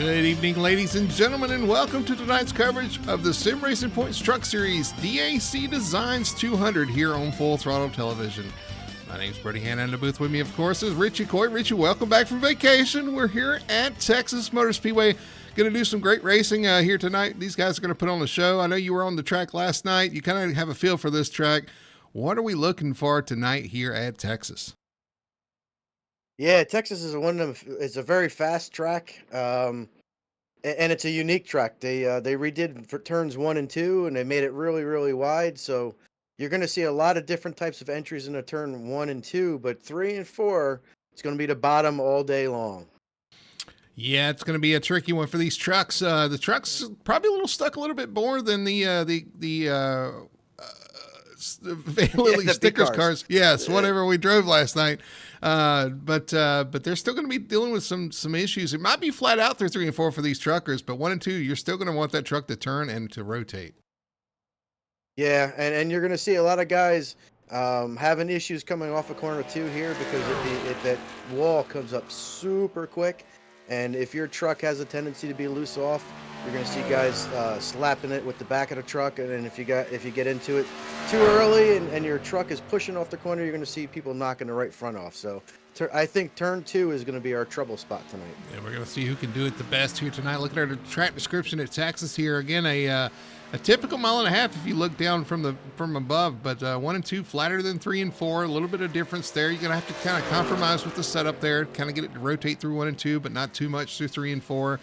Good evening, ladies and gentlemen, and welcome to tonight's coverage of the Sim Racing Points Truck Series DAC Designs 200 here on Full Throttle Television. My name's Brady Hanna, and in the booth with me, of course, is Richie Coy. Richie, welcome back from vacation. We're here at Texas Motor Speedway. Going to do some great racing here tonight. These guys are going to put on the show. I know you were on the track last night. You kind of have a feel for this track. What are we looking for tonight here at Texas? Yeah, Texas is it's a very fast track, and it's a unique track. They redid for turns 1 and 2, and they made it really, really wide. So you're going to see a lot of different types of entries in a turn 1 and 2, but 3 and 4, it's going to be the bottom all day long. Yeah, it's going to be a tricky one for these trucks. The truck's probably a little stuck a little bit more than the Vanlilys stickers cars. Yes, whatever we drove last night. But they're still going to be dealing with some issues. It might be flat out through 3 and 4 for these truckers, but 1 and 2, you're still going to want that truck to turn and to rotate. Yeah, and you're going to see a lot of guys having issues coming off of corner 2 here because that wall comes up super quick. And if your truck has a tendency to be loose off, you're going to see guys slapping it with the back of the truck. And then if you get into it too early and your truck is pushing off the corner, you're going to see people knocking the right front off. So I think turn 2 is going to be our trouble spot tonight. Yeah, we're going to see who can do it the best here tonight. Look at our track description at Texas here. Again, a typical 1.5 miles if you look down from above, but 1 and 2 flatter than 3 and 4. A little bit of difference there. You're going to have to kind of compromise with the setup there, kind of get it to rotate through 1 and 2, but not too much through 3 and 4.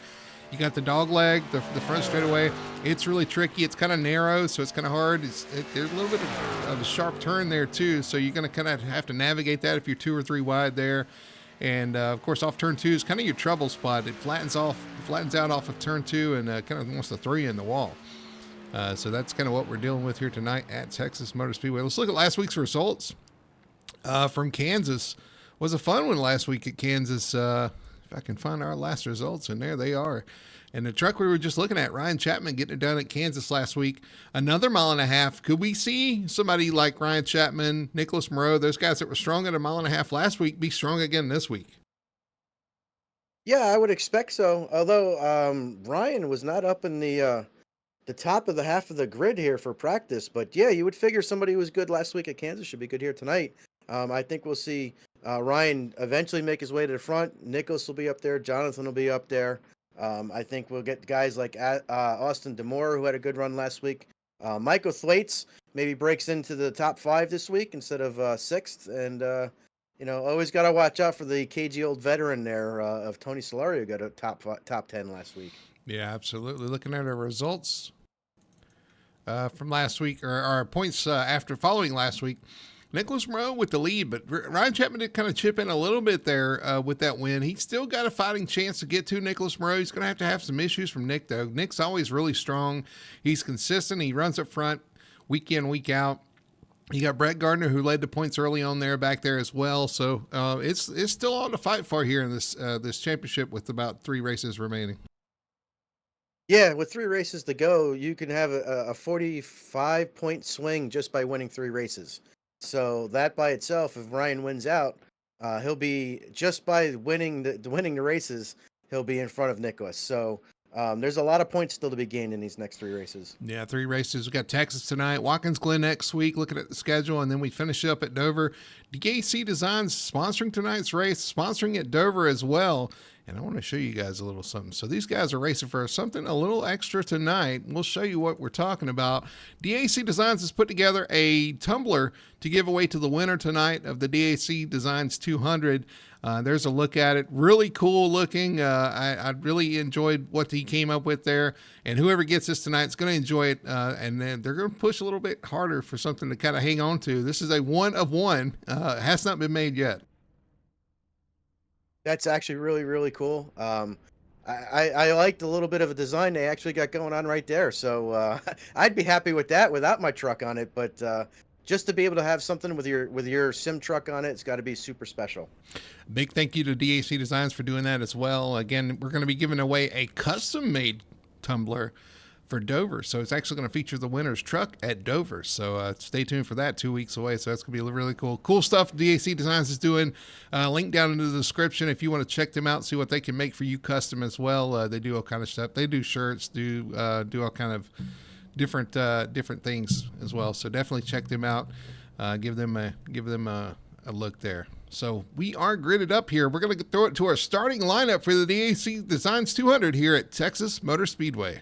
You got the dog leg, the front straightaway. It's really tricky. It's kind of narrow, so it's kind of hard. There's a little bit of a sharp turn there too, so you're going to kind of have to navigate that if you're 2 or 3 wide there. And of course, off turn 2 is kind of your trouble spot. It flattens out off of turn 2 and kind of wants to 3 in the wall. So that's kind of what we're dealing with here tonight at Texas Motor Speedway. Let's look at last week's results from Kansas. Was a fun one last week at Kansas. If I can find our last results, and there they are. And the truck we were just looking at, Ryan Chapman getting it done at Kansas last week. Another 1.5 miles. Could we see somebody like Ryan Chapman, Nicholas Moreau, those guys that were strong at 1.5 miles last week, be strong again this week? Yeah, I would expect so. Although Ryan was not up in the top of the half of the grid here for practice. But yeah, you would figure somebody who was good last week at Kansas should be good here tonight. I think we'll see Ryan eventually make his way to the front. Nicholas will be up there. Jonathan will be up there. I think we'll get guys like Austin Demore, who had a good run last week. Michael Thwaites maybe breaks into the top 5 this week instead of 6th. And, always got to watch out for the cagey old veteran there of Tony Solario, who got a top 10 last week. Yeah, absolutely. Looking at our results from last week, or our points after following last week, Nicholas Moreau with the lead, but Ryan Chapman did kind of chip in a little bit there with that win. He's still got a fighting chance to get to Nicholas Moreau. He's going to have some issues from Nick, though. Nick's always really strong. He's consistent. He runs up front week in, week out. You got Brett Gardner, who led the points early on there, back there as well. So it's still all to fight for here in this championship with about 3 races remaining. Yeah, with 3 races to go, you can have a 45-point swing just by winning 3 races. So that by itself, if Ryan wins out, he'll be, just by winning the races, he'll be in front of Nicholas. So there's a lot of points still to be gained in these next 3 races. Yeah, 3 races. We got Texas tonight, Watkins Glen next week, looking at the schedule, and then we finish up at Dover. DAC Designs sponsoring tonight's race, sponsoring at Dover as well. And I want to show you guys a little something. So these guys are racing for something a little extra tonight. We'll show you what we're talking about. DAC Designs has put together a tumbler to give away to the winner tonight of the DAC Designs 200. There's a look at it. Really cool looking. I really enjoyed what he came up with there. And whoever gets this tonight is going to enjoy it. And then they're going to push a little bit harder for something to kind of hang on to. This is a 1 of 1. Has not been made yet. That's actually really, really cool. I liked a little bit of a design they actually got going on right there. So I'd be happy with that without my truck on it. But just to be able to have something with your sim truck on it, it's got to be super special. Big thank you to DAC Designs for doing that as well. Again, we're going to be giving away a custom-made tumbler for Dover. So it's actually going to feature the winner's truck at Dover. So stay tuned for that, 2 weeks away. So that's going to be really cool. Cool stuff DAC Designs is doing. Link down in the description if you want to check them out, see what they can make for you custom as well. They do all kind of stuff. They do shirts, do all kind of different things as well. So definitely check them out. Give them a look there. So we are gridded up here. We're going to throw it to our starting lineup for the DAC Designs 200 here at Texas Motor Speedway.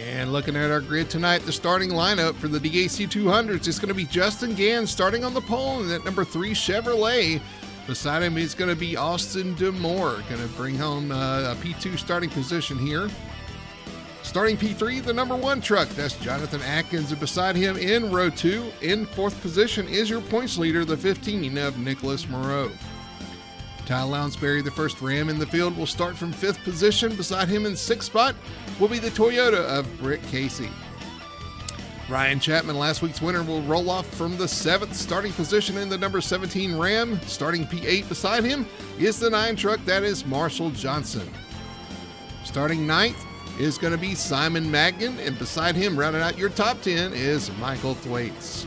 And looking at our grid tonight, the starting lineup for the DAC 200s is going to be Justin Gann starting on the pole in that number 3 Chevrolet. Beside him is going to be Austin Demore, going to bring home a P2 starting position here. Starting P3, the number 1 truck, that's Jonathan Atkins. And beside him in row 2, in 4th position, is your points leader, the 15 of Nicholas Moreau. Ty Lounsbury, the first Ram in the field, will start from 5th position. Beside him in 6th spot will be the Toyota of Britt Casey. Ryan Chapman, last week's winner, will roll off from the 7th starting position in the number 17 Ram. Starting P8 beside him is the 9 truck, that is Marshall Johnson. Starting 9th is going to be Simon Magnan, and beside him, rounding out your top 10, is Michael Thwaites.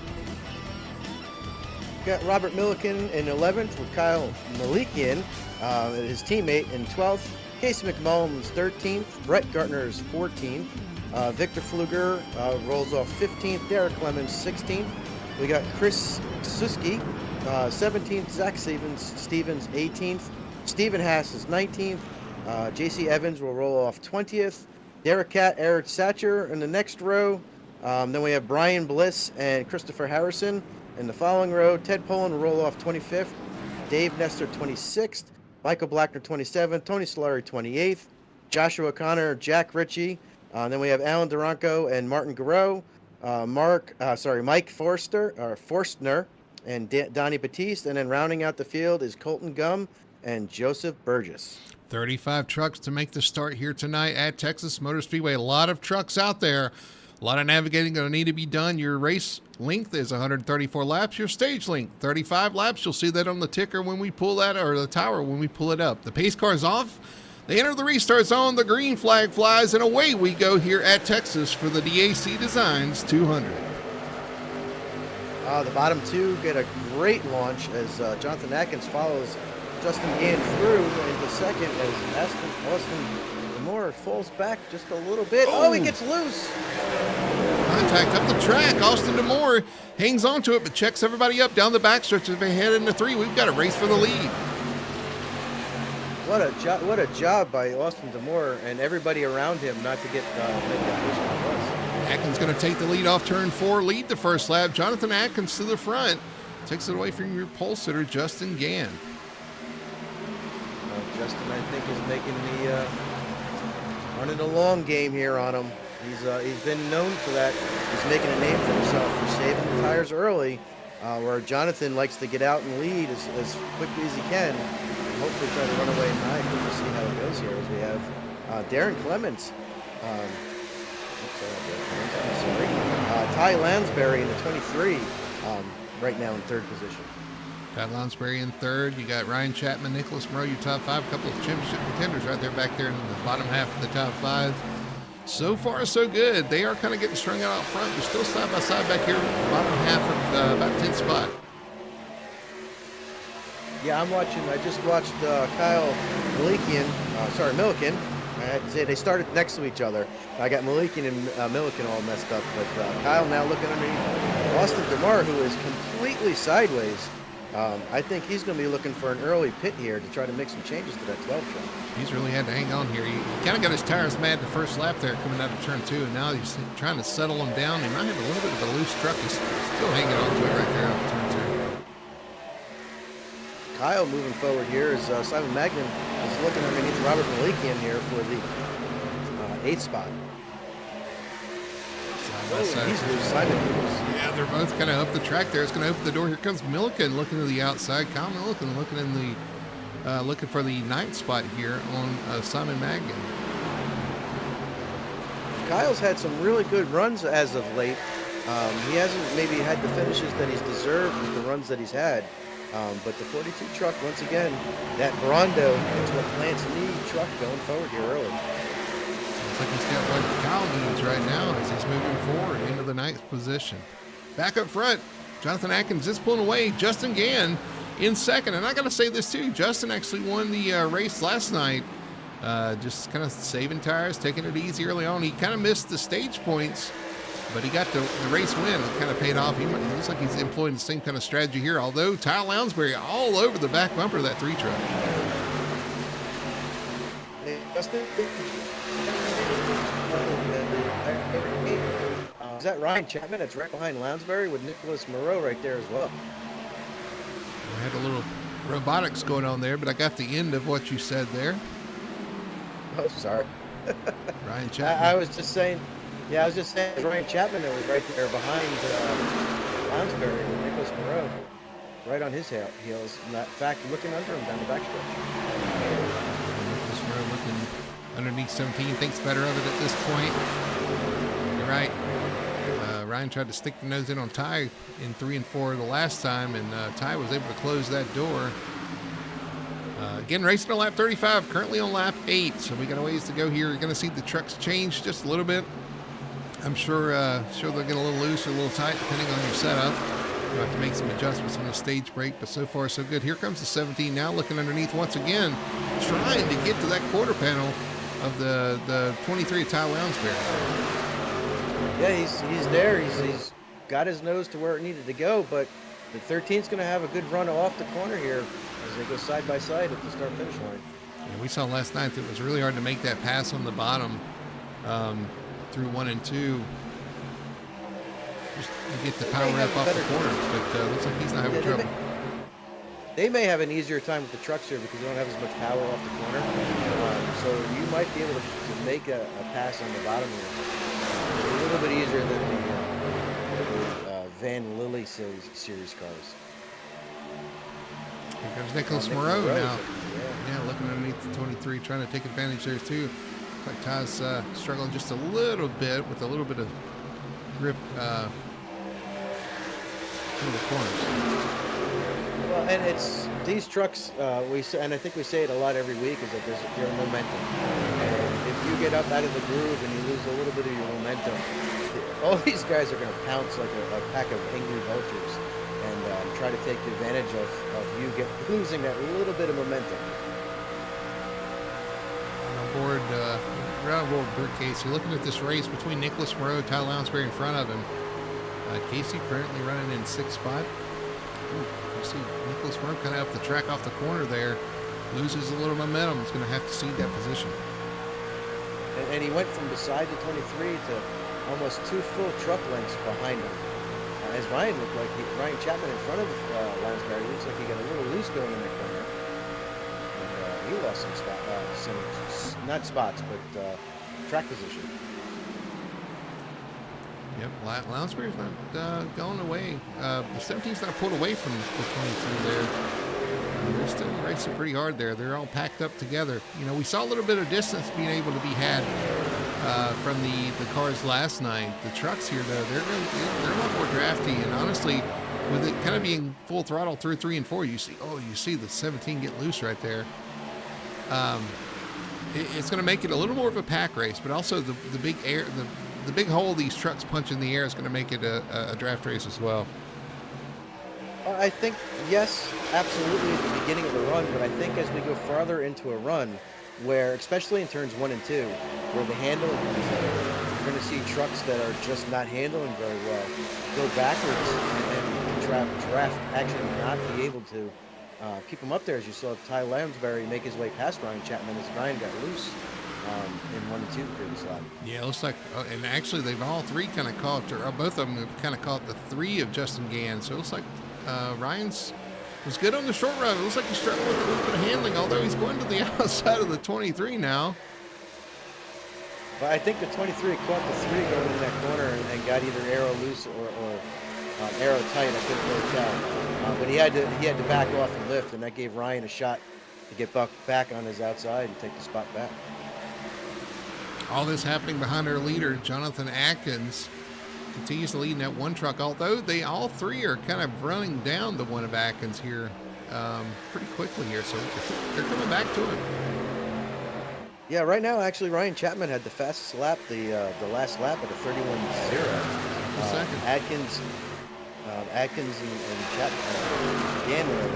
Got Robert Milliken in 11th with Kyle Malikian, his teammate, in 12th. Casey McMullen's 13th. Brett Gartner's 14th. Victor Fluger rolls off 15th. Derek Clemens 16th. We got Chris Suski 17th. Zach Stevens 18th. Stephen Haas is 19th. JC Evans will roll off 20th. Derek Catt, Eric Satcher in the next row. Then we have Brian Bliss and Christopher Harrison. In the following row, Ted Poland will roll off 25th, Dave Nestor 26th, Michael Blackner 27th, Tony Solari 28th, Joshua Connor, Jack Ritchie. Then we have Alan Duranko and Martin Garreau, Mike Forstner and Donnie Batiste. And then rounding out the field is Colton Gum and Joseph Burgess. 35 trucks to make the start here tonight at Texas Motor Speedway. A lot of trucks out there. A lot of navigating going to need to be done. Your race length is 134 laps. Your stage length, 35 laps. You'll see that on the ticker when we pull that, or the tower when we pull it up. The pace car is off. They enter the restart zone. The green flag flies, and away we go here at Texas for the DAC Designs 200. The bottom 2 get a great launch as Jonathan Atkins follows Justin Gann through into second as Austin Demore falls back just a little bit. Oh, he gets loose. Contact up the track. Austin Demore hangs on to it, but checks everybody up down the backstretch as they head into 3. We've got a race for the lead. What a job by Austin Demore and everybody around him not to get make that push on the bus. Atkins going to take the lead off turn 4, lead the first lap. Jonathan Atkins to the front. Takes it away from your pole sitter, Justin Gann. Justin, I think, is making the running the long game here on him. He's been known for that. He's making a name for himself for saving the tires early, where Jonathan likes to get out and lead as quickly as he can. And hopefully try to run away in high. We'll see how it goes here as we have Darren Clements. Ty Lansbury in the 23 right now in 3rd position. Ty Lansbury in 3rd. You got Ryan Chapman, Nicholas Moreau, your top 5. A couple of championship contenders right there back there in the bottom half of the top 5. So far, so good. They are kind of getting strung out front. They're still side by side back here, bottom half of about 10th spot. Yeah, I just watched Kyle Milliken. I had to say they started next to each other. I got Milliken and Milliken all messed up, but Kyle now looking underneath Austin Demore, who is completely sideways. I think he's going to be looking for an early pit here to try to make some changes to that 12 truck. He's really had to hang on here. He kind of got his tires mad the first lap there coming out of turn 2, and now he's trying to settle them down. He might have a little bit of a loose truck. He's still hanging on to it right there out of turn 2. Kyle moving forward here as Simon Magnan is looking underneath Robert Malikian here for the 8th spot. He's loose. Simon loose. Yeah, they're both kind of up the track there. It's going to open the door. Here comes Milliken looking to the outside. Kyle Milliken looking in the looking for the 9th spot here on Simon Magnan. Kyle's had some really good runs as of late. He hasn't maybe had the finishes that he's deserved with the runs that he's had. But the 42 truck, once again, that Brondo, it's what plants need truck going forward here early. Looks like he's got what Kyle needs right now as he's moving forward into the ninth position. Back up front, Jonathan Atkins is pulling away. Justin Gann in second. And I got to say this too. Justin actually won the race last night. Just kind of saving tires, taking it easy early on. He kind of missed the stage points, but he got the race win. It kind of paid off. He looks like he's employing the same kind of strategy here, although Ty Lounsbury all over the back bumper of that 3 truck. Is that Ryan Chapman? It's right behind Lounsbury with Nicholas Moreau right there as well. I had a little robotics going on there, but I got the end of what you said there. Oh, sorry. Ryan Chapman. I was just saying, Ryan Chapman that was right there behind Lounsbury with Nicholas Moreau, right on his heels. In fact, looking under him down the backstretch. Nicholas Moreau looking underneath 17, thinks better of it at this point. You're right. Ryan tried to stick the nose in on Ty in 3 and 4 the last time, and Ty was able to close that door. Again, racing on lap 35, currently on lap 8, so we got a ways to go here. You're going to see the trucks change just a little bit. I'm sure they'll get a little loose or a little tight depending on your setup. You'll have to make some adjustments on the stage brake, but so far so good. Here comes the 17 now, looking underneath once again, trying to get to that quarter panel of the 23 of Ty Lounsbury. Yeah, he's there. He's got his nose to where it needed to go, but the 13's going to have a good run off the corner here as they go side by side at the start-finish line. Yeah, we saw last night that it was really hard to make that pass on the bottom through 1 and 2. Just to get the power up off the corner, but looks like he's not having trouble. They may have an easier time with the trucks here because they don't have as much power off the corner. So you might be able to make a pass on the bottom here. A little bit easier than the Vanlilys series cars. Here comes Nicholas Moreau now. Yeah, looking underneath the 23, trying to take advantage there too. Looks like Ty's struggling just a little bit with a little bit of grip through the corners. Well, and it's these trucks. And I think we say it a lot every week is that there's momentum. And if you get up out of the groove and you lose a little bit of your momentum, all these guys are going to pounce like a pack of angry vultures and try to take advantage of you losing that little bit of momentum. Right on board Bert Casey. Looking at this race between Nicholas Moreau, Ty Lounsbury in front of him. Casey currently running in 6th spot. You see Nicholas Moreau kind of up the track off the corner there. Loses a little momentum. He's going to have to cede that position. And he went from beside the 23 to almost 2 full truck lengths behind him. As Ryan looked like Ryan Chapman in front of Lounsbury looks like he got a little loose going in that corner. And he lost some not spots, but track position. Yep, Lounsbury's not going away. The 17's not pulled away from the 23 there. They're still racing pretty hard there. They're all packed up together. You know, we saw a little bit of distance being able to be had from the cars last night. The trucks here, though, they're a lot more drafty. And honestly, with it kind of being full throttle through 3 and 4, you see the 17 get loose right there. It's going to make it a little more of a pack race, but also the big air, the big hole these trucks punch in the air is going to make it a draft race as well. I think, yes, absolutely at the beginning of the run, but I think as we go farther into a run, where, especially in turns 1 and 2, where the handling comes in, you're going to see trucks that are just not handling very well go backwards and draft actually not be able to keep them up there, as you saw Ty Lounsbury make his way past Ryan Chapman as Ryan got loose in 1 and 2 the previous lap. Yeah, it looks like, and actually they've all three kind of caught, or both of them have kind of caught the 3 of Justin Gann, so it looks like Ryan's was good on the short run. It looks like he's struggling with a little bit of handling, although he's going to the outside of the 23 now. But I think the 23 caught the 3 going in that corner and got either arrow loose or arrow tight. I couldn't really tell. But he had to back off and lift, and that gave Ryan a shot to get back on his outside and take the spot back. All this happening behind our leader, Jonathan Atkins, continues to lead in that one truck, although they all three are kind of running down the one of Atkins here pretty quickly here. So they're coming back to him. Yeah, right now, actually, Ryan Chapman had the fastest lap, the last lap at a 31.0. Second. Atkins and Chapman again were at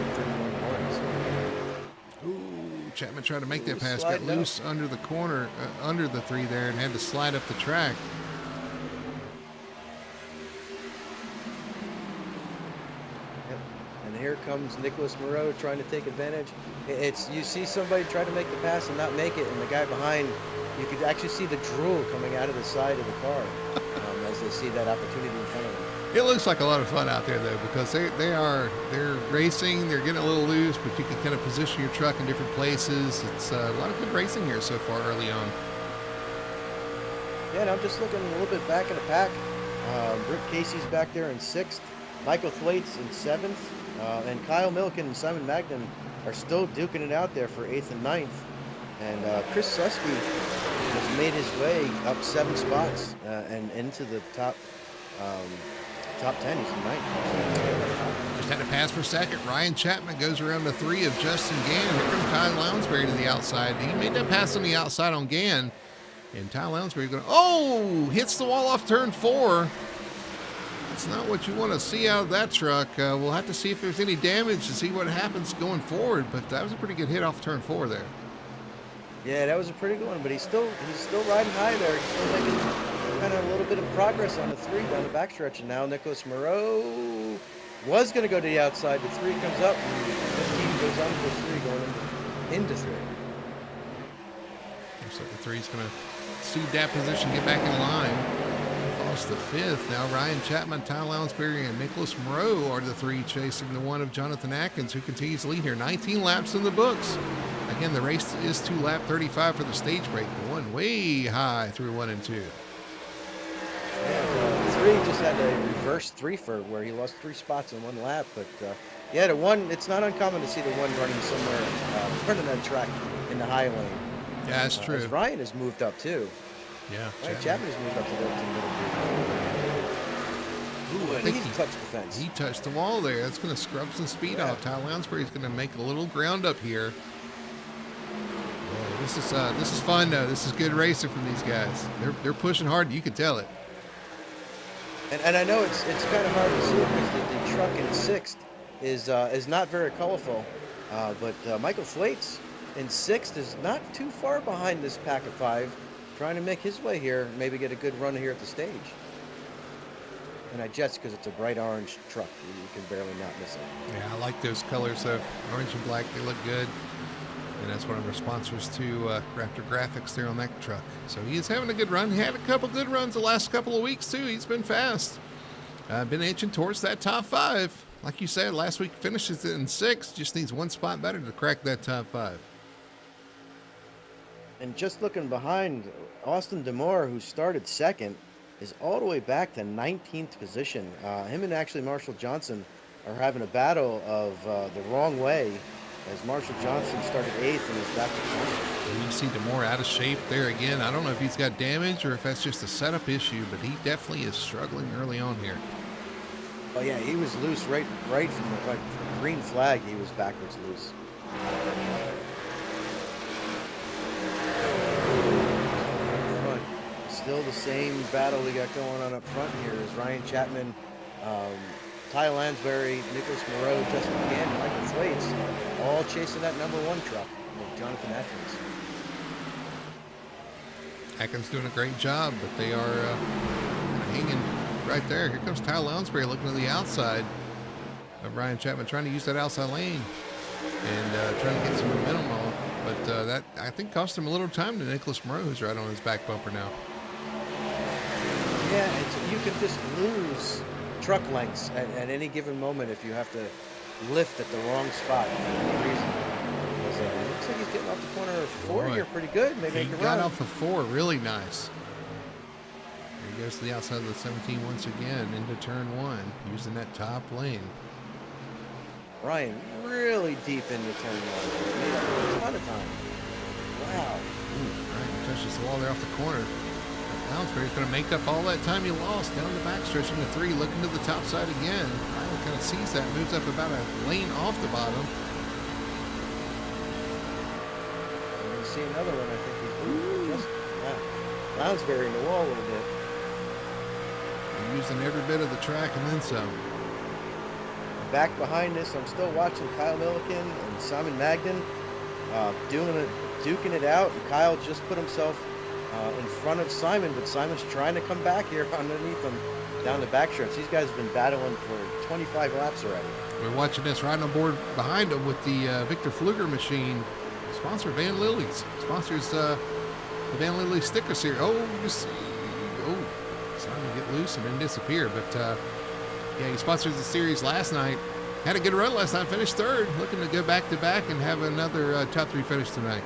31.1. Ooh, Chapman tried to make that pass, got sliding up. loose under the corner, under the three there, and had to slide up the track. Yep. And here comes Nicholas Moreau trying to take advantage. You see somebody try to make the pass and not make it, and the guy behind, you could actually see the drool coming out of the side of the car as they see that opportunity in front of them. It looks like a lot of fun out there though, because they're racing, they're getting a little loose, but you can kind of position your truck in different places. It's a lot of good racing here so far early on. Yeah, and I'm just looking a little bit back in the pack. Rick Casey's back there in 6th, Michael Thwaites in 7th, and Kyle Milliken and Simon Magnan are still duking it out there for 8th and 9th. And Chris Susky has made his way up 7 spots and into the top 10. He's in 9th. Just had to pass for second. Ryan Chapman goes around the 3 of Justin Gann. Here comes Ty Lounsbury to the outside. He made that pass on the outside on Gann. And Ty Lounsbury going, hits the wall off turn 4. That's not what you want to see out of that truck. We'll have to see if there's any damage to see what happens going forward. But that was a pretty good hit off turn 4 there. Yeah, that was a pretty good one, but he's still riding high there. He's still making kind of a little bit of progress on the 3 down the backstretch. And now Nicholas Moreau was going to go to the outside. The 3 comes up, and 15 goes on to the 3, going into 3. Looks like the 3's going to cede that position, get back in line. Lost the 5th. Now Ryan Chapman, Ty Lounsbury, and Nicholas Moreau are the 3 chasing the 1 of Jonathan Atkins, who continues to lead here. 19 laps in the books. Again, the race is to lap 35 for the stage break. The 1 way high through 1 and 2. Yeah, 3 just had a reverse 3 for where he lost 3 spots in 1 lap. But yeah, the 1, it's not uncommon to see the 1 running somewhere, running that track in the high lane. Yeah, that's true. As Ryan has moved up too. Yeah, Ryan Chapman has moved up to the middle group. Ooh, I think he touched the fence. He touched the wall there. That's going to scrub some speed off. Ty Lounsbury's going to make a little ground up here. This is fun though. This is good racing from these guys. They're pushing hard. You can tell it. And I know it's kind of hard to see because the truck in 6th is not very colorful. But Michael Thwaites in 6th is not too far behind this pack of 5, trying to make his way here, maybe get a good run here at the stage. And I just because it's a bright orange truck, you can barely not miss it. Yeah, I like those colors though. Orange and black, they look good. And that's one of our sponsors to Wraptor GRAPHIX there on that truck. So he is having a good run. He had a couple good runs the last couple of weeks too. He's been fast. Been inching towards that top 5. Like you said, last week finishes in 6. Just needs 1 spot better to crack that top 5. And just looking behind, Austin Demore, who started 2nd, is all the way back to 19th position. Him and actually Marshall Johnson are having a battle of the wrong way, as Marshall Johnson started 8th and is back to 20th. You see Demore out of shape there again. I don't know if he's got damage or if that's just a setup issue, but he definitely is struggling early on here. Oh yeah, he was loose right from the green flag. He was backwards loose. Front. Still the same battle we got going on up front here is Ryan Chapman, Ty Lansbury, Nicholas Moreau, Justin Gann, and Michael Thwaites, all chasing that number 1 truck with Jonathan Atkins. Atkins doing a great job, but they are hanging right there. Here comes Ty Lounsbury looking to the outside of Ryan Chapman, trying to use that outside lane and trying to get some momentum on. But that, I think, cost him a little time to Nicholas Moreau, who's right on his back bumper now. Yeah, you can just lose truck lengths at any given moment if you have to lift at the wrong spot for any reason. It looks like he's getting off the corner of 4 here pretty good. Maybe he got off the 4 really nice. Here he goes to the outside of the 17 once again into turn 1, using that top lane. Ryan really deep into turn 1. Made up a ton of time. Wow. Ryan touches the wall there off the corner. Lounsbury's going to make up all that time he lost down the backstretch into 3, looking to the top side again. Kyle kind of sees that, moves up about a lane off the bottom. And you see another one, I think he's just Lounsbury in the wall a little bit. Using every bit of the track and then some. Back behind this, I'm still watching Kyle Milliken and Simon Magden duking it out. And Kyle just put himself in front of Simon, but Simon's trying to come back here underneath him down the backstretch. These guys have been battling for 25 laps already. We're watching this riding on board behind him with the Victor Fluger machine. Sponsor Vanlilys. Sponsors the Vanlilys stickers here. Oh, you see. Oh, Simon get loose and then disappear. But yeah, he sponsored the series last night. Had a good run last night, finished 3rd. Looking to go back to back and have another top 3 finish tonight.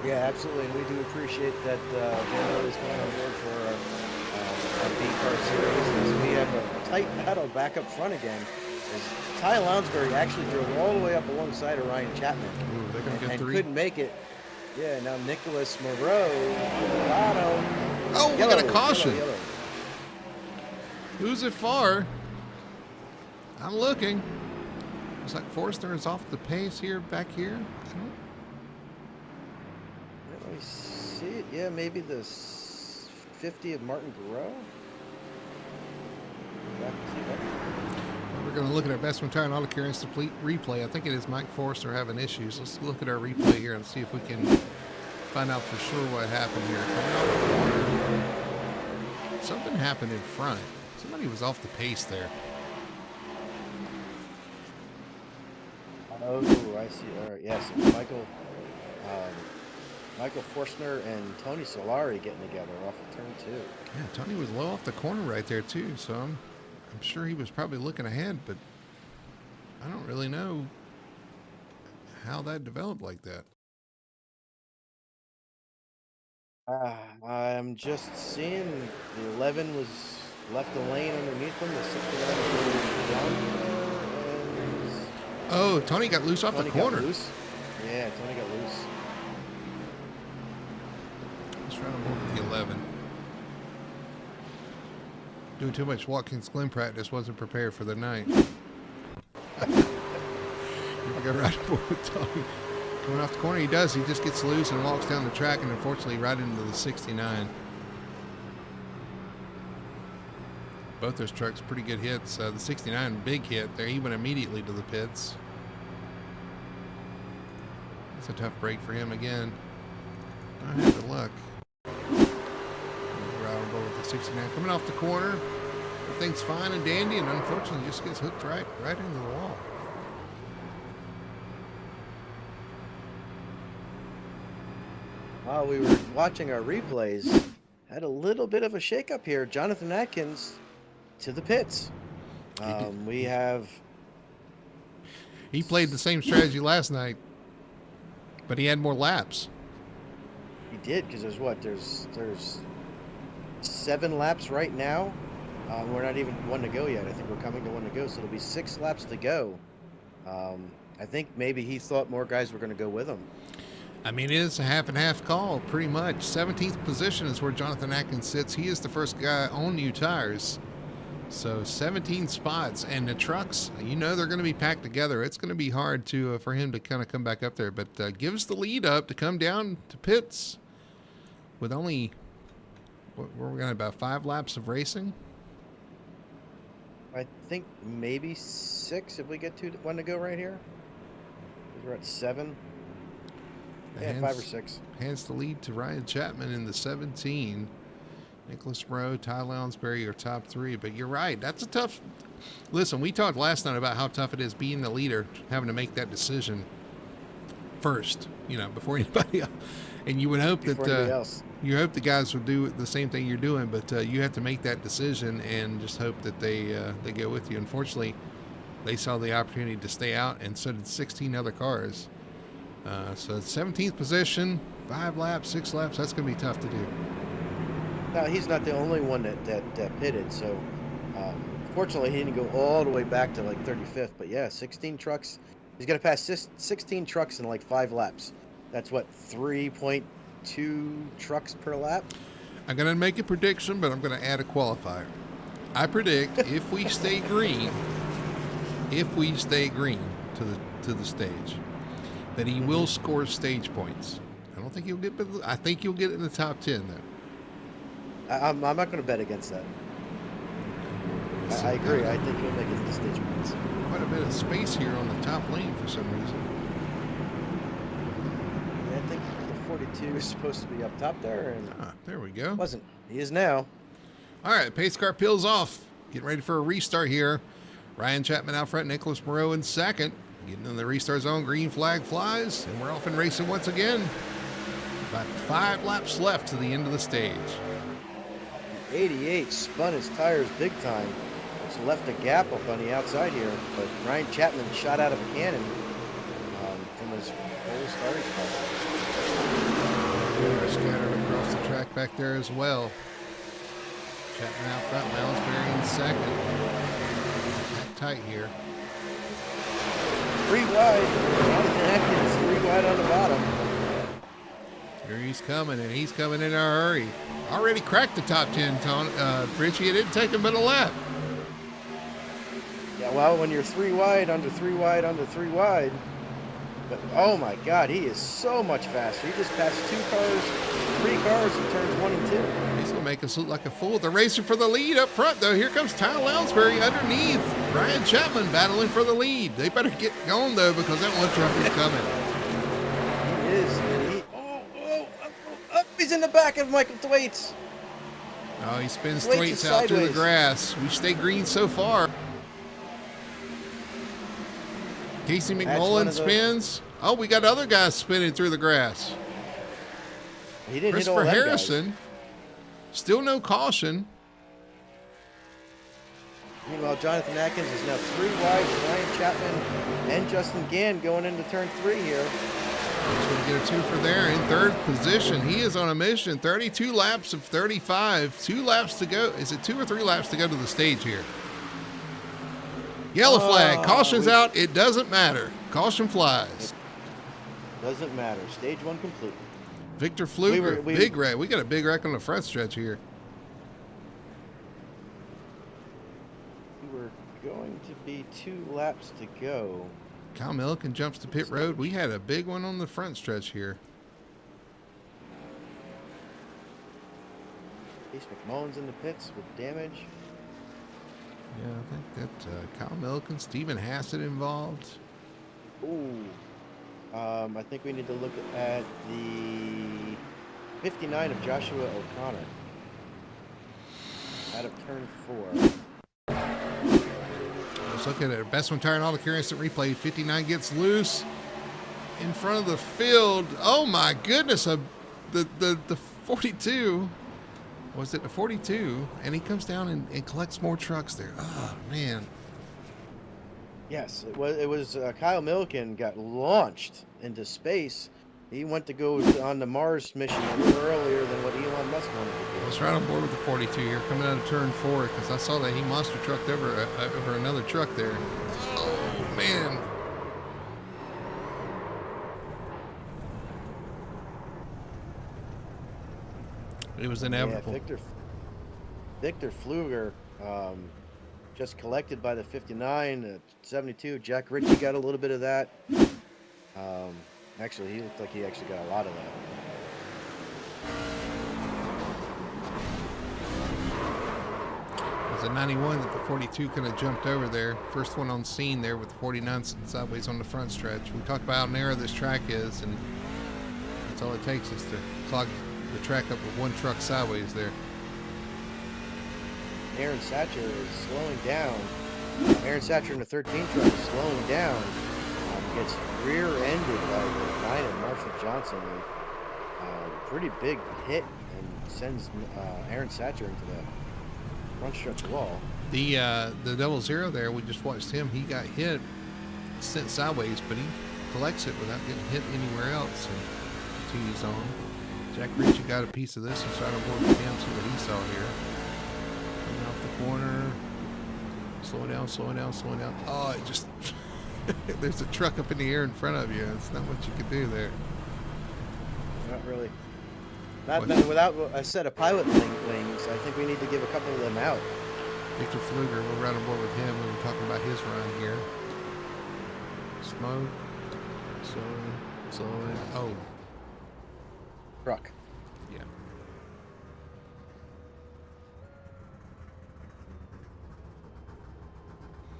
Yeah, absolutely. And we do appreciate that Vanlilys going on board for our B-Car series. As we have a tight battle back up front again. As Ty Lounsbury actually drove all the way up alongside of Ryan Chapman. Ooh, they're gonna get and 3. couldn't make it. Yeah, now Nicholas Moreau, Colorado. Oh, we got a caution. Yellow. Who's it for? I'm looking. Looks like Forster is off the pace here, back here. Let me see it. Yeah, maybe the 50 of Martin Garreau. We're going to look at our Best Tire and Auto Care Instant replay. I think it is Mike Forster having issues. Let's look at our replay here and see if we can find out for sure what happened here. Coming off the corner. Something happened in front. Somebody was off the pace there. Oh, I see. All right, yes, Michael Forstner and Tony Solari getting together off of turn 2. Yeah, Tony was low off the corner right there too, so I'm sure he was probably looking ahead, but I don't really know how that developed like that. I'm just seeing the 11 was left the lane underneath him. The 69 down. Oh, Tony got loose off the corner. Yeah, Tony got loose. Let's run him over the 11. Doing too much Watkins Glen practice, wasn't prepared for the night. Here we go right aboard with Tony. Coming off the corner, he does. He just gets loose and walks down the track, and unfortunately right into the 69. Both those trucks pretty good hits. The 69 big hit. He went immediately to the pits. It's a tough break for him again. I had the luck. Right on board with the 69 coming off the corner. Everything's fine and dandy, and unfortunately just gets hooked right into the wall. While we were watching our replays, had a little bit of a shakeup here. Jonathan Atkins to the pits. He played the same strategy last night, but he had more laps. He did, because there's 7 laps right now. We're not even 1 to go yet. I think we're coming to 1 to go, so it'll be 6 laps to go. I think maybe he thought more guys were going to go with him. I mean, it is a half and half call, pretty much. 17th position is where Jonathan Atkins sits. He is the first guy on new tires. So 17 spots, and the trucks, you know, they're going to be packed together. It's going to be hard to for him to kind of come back up there, but gives the lead up to come down to pits with only, we're going to about 5 laps of racing. I think maybe 6 if we get 1 to go right here. We're at 7. Yeah, 5 or 6. Hands the lead to Ryan Chapman in the 17. Nicholas Moreau, Ty Lounsbury are top 3. But you're right. That's a tough... Listen, we talked last night about how tough it is being the leader, having to make that decision first, you know, before anybody else. And you would hope you hope the guys would do the same thing you're doing, but you have to make that decision and just hope that they go with you. Unfortunately, they saw the opportunity to stay out, and so did 16 other cars. So 17th position, 5 laps, 6 laps, that's going to be tough to do. Now, he's not the only one that pitted, so fortunately he didn't go all the way back to like 35th, but yeah, 16 trucks. He's going to pass 16 trucks in like 5 laps. That's what, 3.2 trucks per lap? I'm going to make a prediction, but I'm going to add a qualifier. I predict if we stay green to the stage, that he will score stage points. I don't think he'll get, but I think he'll get in the top 10 though. I'm not going to bet against that. I agree. I think he'll make it to the stage points. Quite a bit of space here on the top lane for some reason. Yeah, I think the 42 is supposed to be up top there, and there we go. Wasn't. He is now. All right, pace car peels off. Getting ready for a restart here. Ryan Chapman out front, Nicholas Moreau in second. Getting in the restart zone, green flag flies, and we're off and racing once again. About 5 laps left to the end of the stage. 88 spun his tires big time. Just left a gap up on the outside here, but Ryan Chapman shot out of a cannon from his whole starting spot. They're scattered across the track back there as well. Chapman out front, Lounsbury in second. Back tight here. 3 wide. Jonathan Atkins 3 wide on the bottom. Here he's coming, and he's coming in a hurry. Already cracked the top 10, Richie. It didn't take him but a lap. Yeah, well, when you're 3 wide, under 3 wide, under 3 wide. But, oh my God, he is so much faster. He just passed 2 cars, 3 cars in turns 1 and 2. He's going to make us look like a fool. They're racing for the lead up front, though. Here comes Ty Lounsbury underneath. Ryan Chapman battling for the lead. They better get going, though, because that one truck is coming. He is, and he... he's in the back of Michael Thwaites. Oh, he spins Thwaites out through the grass. We stay green so far. Casey McMullen spins. Oh, we got other guys spinning through the grass. He didn't hit all Christopher them Harrison. guys. Still no caution. Meanwhile, Jonathan Atkins is now 3 wide with Ryan Chapman and Justin Gann going into turn 3 here. He's going to get a 2 for there in third position. He is on a mission. 32 laps of 35. 2 laps to go. Is it 2 or 3 laps to go to the stage here? Yellow flag. Caution's out. It doesn't matter. Caution flies. Doesn't matter. Stage 1 complete. Victor Fluker. Big wreck. We got a big wreck on the front stretch here. We were going to be 2 laps to go. Kyle Milliken jumps to pit road. We had a big one on the front stretch here. Case McMullen's in the pits with damage. Yeah, I think that Kyle Milliken, Stephen Hassett involved. Ooh. I think we need to look at the 59 of Joshua O'Connor. Out of turn 4. Let's look at it. Best one tire and all the curious at replay. 59 gets loose in front of the field. Oh my goodness. The 42. Was it the 42? And he comes down and collects more trucks there. Oh man. Yes, it was Kyle Milliken got launched into space. He went to go on the Mars mission a little earlier than what Elon Musk wanted to do. Let's right on board with the 42 here, coming out of turn 4, because I saw that he monster trucked over another truck there. Oh man. It was inevitable. Yeah, Victor Fluger just collected by the 59, 72. Jack Ritchie got a little bit of that. Actually, he looked like he actually got a lot of that. It was a 91 that the 42 kind of jumped over there. First one on scene there with the 49 sideways on the front stretch. We talked about how narrow this track is, and that's all it takes is to clog the track up with one truck sideways there. Aaron Satcher is slowing down. Aaron Satcher in the 13 truck is slowing down. Gets rear-ended by the 9 of Marshall Johnson. Pretty big hit and sends Aaron Satcher into the front stretch wall. The 00 there, we just watched him. He got hit, sent sideways, but he collects it without getting hit anywhere else and continues on. Jack Ritchie got a piece of this and started on board with him, see what he saw here. Coming off the corner. Slowing down, slowing down, slowing down. Oh, it just... There's a truck up in the air in front of you. It's not what you could do there. Not really. Without a set of pilot wings, I think we need to give a couple of them out. Victor Fluger, we're right on board with him. We were talking about his run here. Smoke. Slowing. Oh. Truck. Yeah.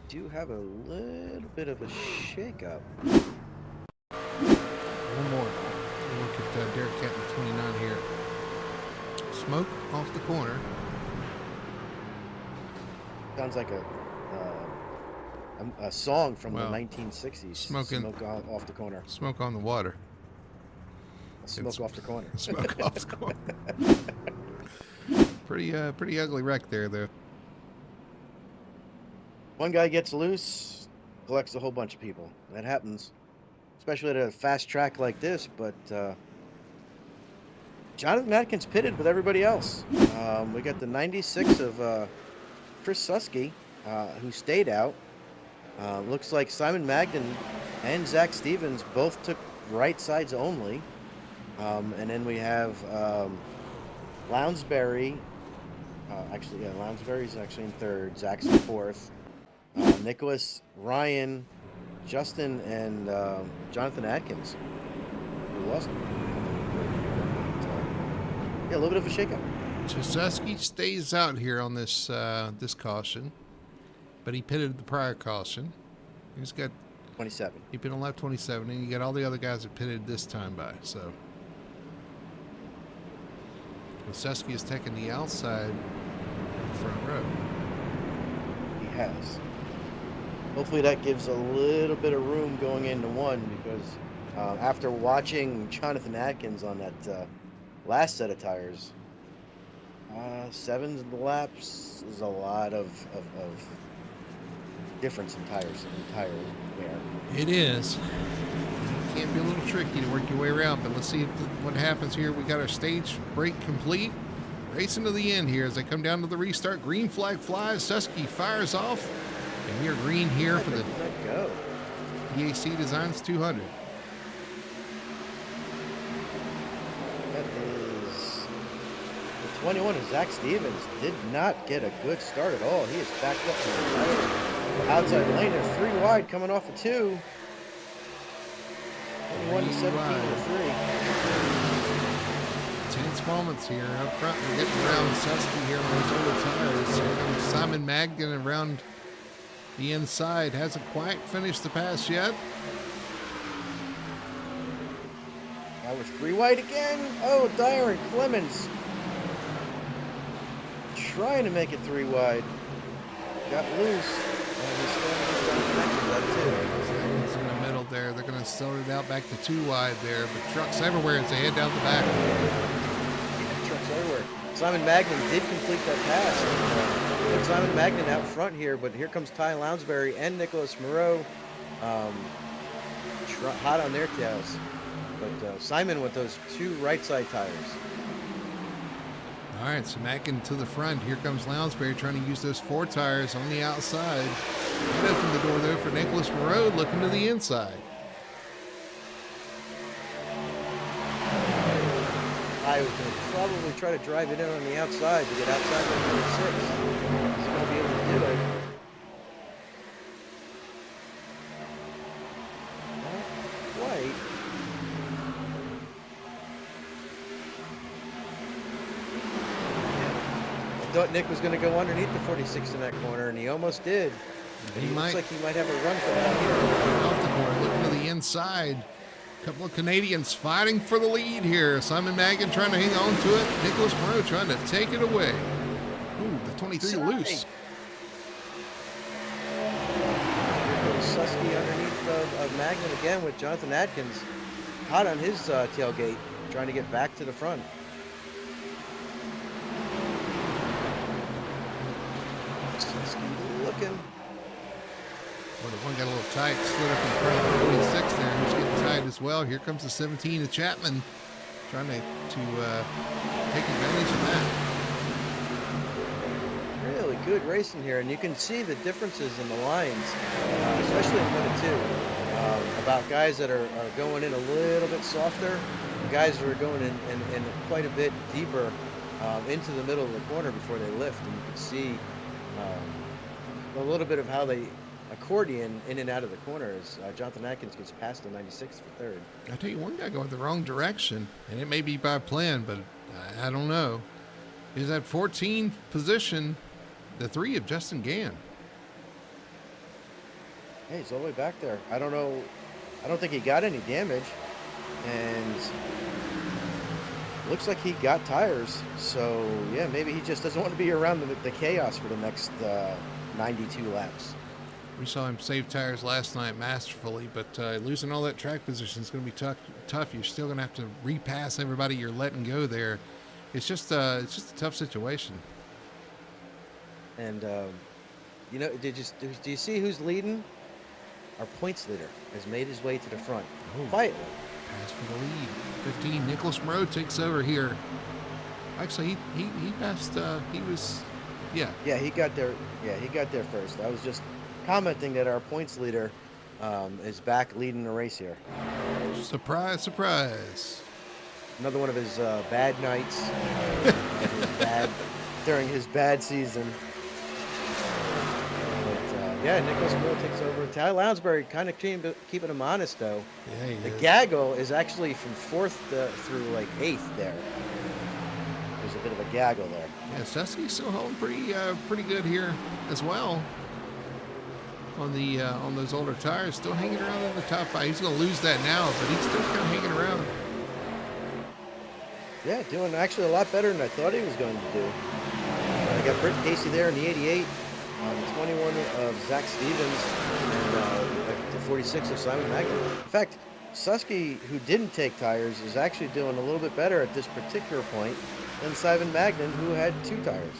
Do have a little bit of a shakeup. One more. Look at Derek Catton 29 here. Smoke off the corner. Sounds like a song from the 1960s. Smoking. Smoke off the corner. Smoke on the water. Smoke off the corner. Smoke off the corner. Pretty ugly wreck there, though. One guy gets loose, collects a whole bunch of people. That happens, especially at a fast track like this. But Jonathan Atkins pitted with everybody else. We got the 96 of Chris Susky, who stayed out. Looks like Simon Magnan and Zach Stevens both took right sides only. And then we have Lounsbury. Lounsbury's actually in third. Zach's in fourth. Nicholas, Ryan, Justin, and Jonathan Atkins. We lost him. Yeah, a little bit of a shakeup. Chesesky stays out here on this this caution, but he pitted the prior caution. He's got 27. He pitted on lap 27, and you got all the other guys that pitted this time by. So Chesesky is taking the outside front row. He has. Hopefully that gives a little bit of room going into one, because after watching Jonathan Atkins on that last set of tires, 7 laps is a lot of difference in tires and tire wear. It is. It can be a little tricky to work your way around, but let's see what happens here. We got our stage break complete. Racing to the end here as they come down to the restart. Green flag flies. Susky fires off. And we are green here for the DAC Designs 200. That is the 21 of Zach Stevens. Did not get a good start at all. He is backed up to the outside lane. They're 3 wide coming off of 2. 21 to 17 to 3. Tense moments here up front. We're getting around Susky here on those older tires. Here comes Simon Magnan around the inside. Hasn't quite finished the pass yet. Now with 3 wide again. Oh, Dyer and Clemens trying to make it 3 wide. Got loose. And he's still connected that too. It's in the middle there. They're going to sort it out back to 2 wide there. But trucks everywhere as they head down the back. Yeah, trucks everywhere. Simon Magnan did complete that pass. Put Simon Magnan out front here, but here comes Ty Lounsbury and Nicholas Moreau hot on their tails. But Simon with those 2 right side tires. All right, so Magnan to the front. Here comes Lounsbury trying to use those 4 tires on the outside. That opened the door there for Nicholas Moreau looking to the inside. I was going to probably try to drive it in on the outside to get outside the 26. He's going to be able to do it. Not quite. I thought Nick was going to go underneath the 46 in that corner, and he almost did. He looks like he might have a run for that here. Off the corner, looking to the inside. A couple of Canadians fighting for the lead here. Simon Magnan trying to hang on to it. Nicholas Moreau trying to take it away. Ooh, the 23 loose. Susky underneath of Magnan again with Jonathan Atkins hot on his tailgate, trying to get back to the front. Susky looking. Well, the one got a little tight, slid up in front of the 26 there. He's getting tight as well. Here comes the 17 of Chapman, trying to take advantage of that. Really good racing here, and you can see the differences in the lines, especially in 1 and 2, about guys that are going in a little bit softer the guys were going in quite a bit deeper into the middle of the corner before they lift, and you could see a little bit of how they accordion in and out of the corner as Jonathan Atkins gets past the 96 for third. I tell you, one guy going the wrong direction, and it may be by plan, but I don't know. Is that 14th position, the 3 of Justin Gann. Hey, he's all the way back there. I don't know. I don't think he got any damage, and looks like he got tires. So yeah, maybe he just doesn't want to be around the chaos for the next 92 laps. We saw him save tires last night masterfully, but losing all that track position is going to be tough. You're still going to have to repass everybody you're letting go there. It's just a tough situation. And you know, do you see who's leading? Our points leader has made his way to the front. Oh, Quietly. pass for the lead. 15. Nicholas Moreau takes over here. Actually, he passed. He was, yeah. Yeah, he got there. Yeah, he got there first. I was just commenting that our points leader is back leading the race here. Surprise, surprise. Another one of his bad nights during his bad season. But yeah, Nicholas Moore takes over. Ty Lounsbury kind of keeping him honest though. Yeah, the gaggle is actually from 4th through like 8th there. There's a bit of a gaggle there. Yeah, Susky's still holding pretty good here as well. On those older tires, still hanging around in the top 5. He's going to lose that now, but he's still kind of hanging around. Yeah, doing actually a lot better than I thought he was going to do. I got Britt Casey there in the 88, the 21 of Zach Stevens, and the 46 of Simon Magnan. In fact, Susky, who didn't take tires, is actually doing a little bit better at this particular point than Simon Magnan, who had 2 tires.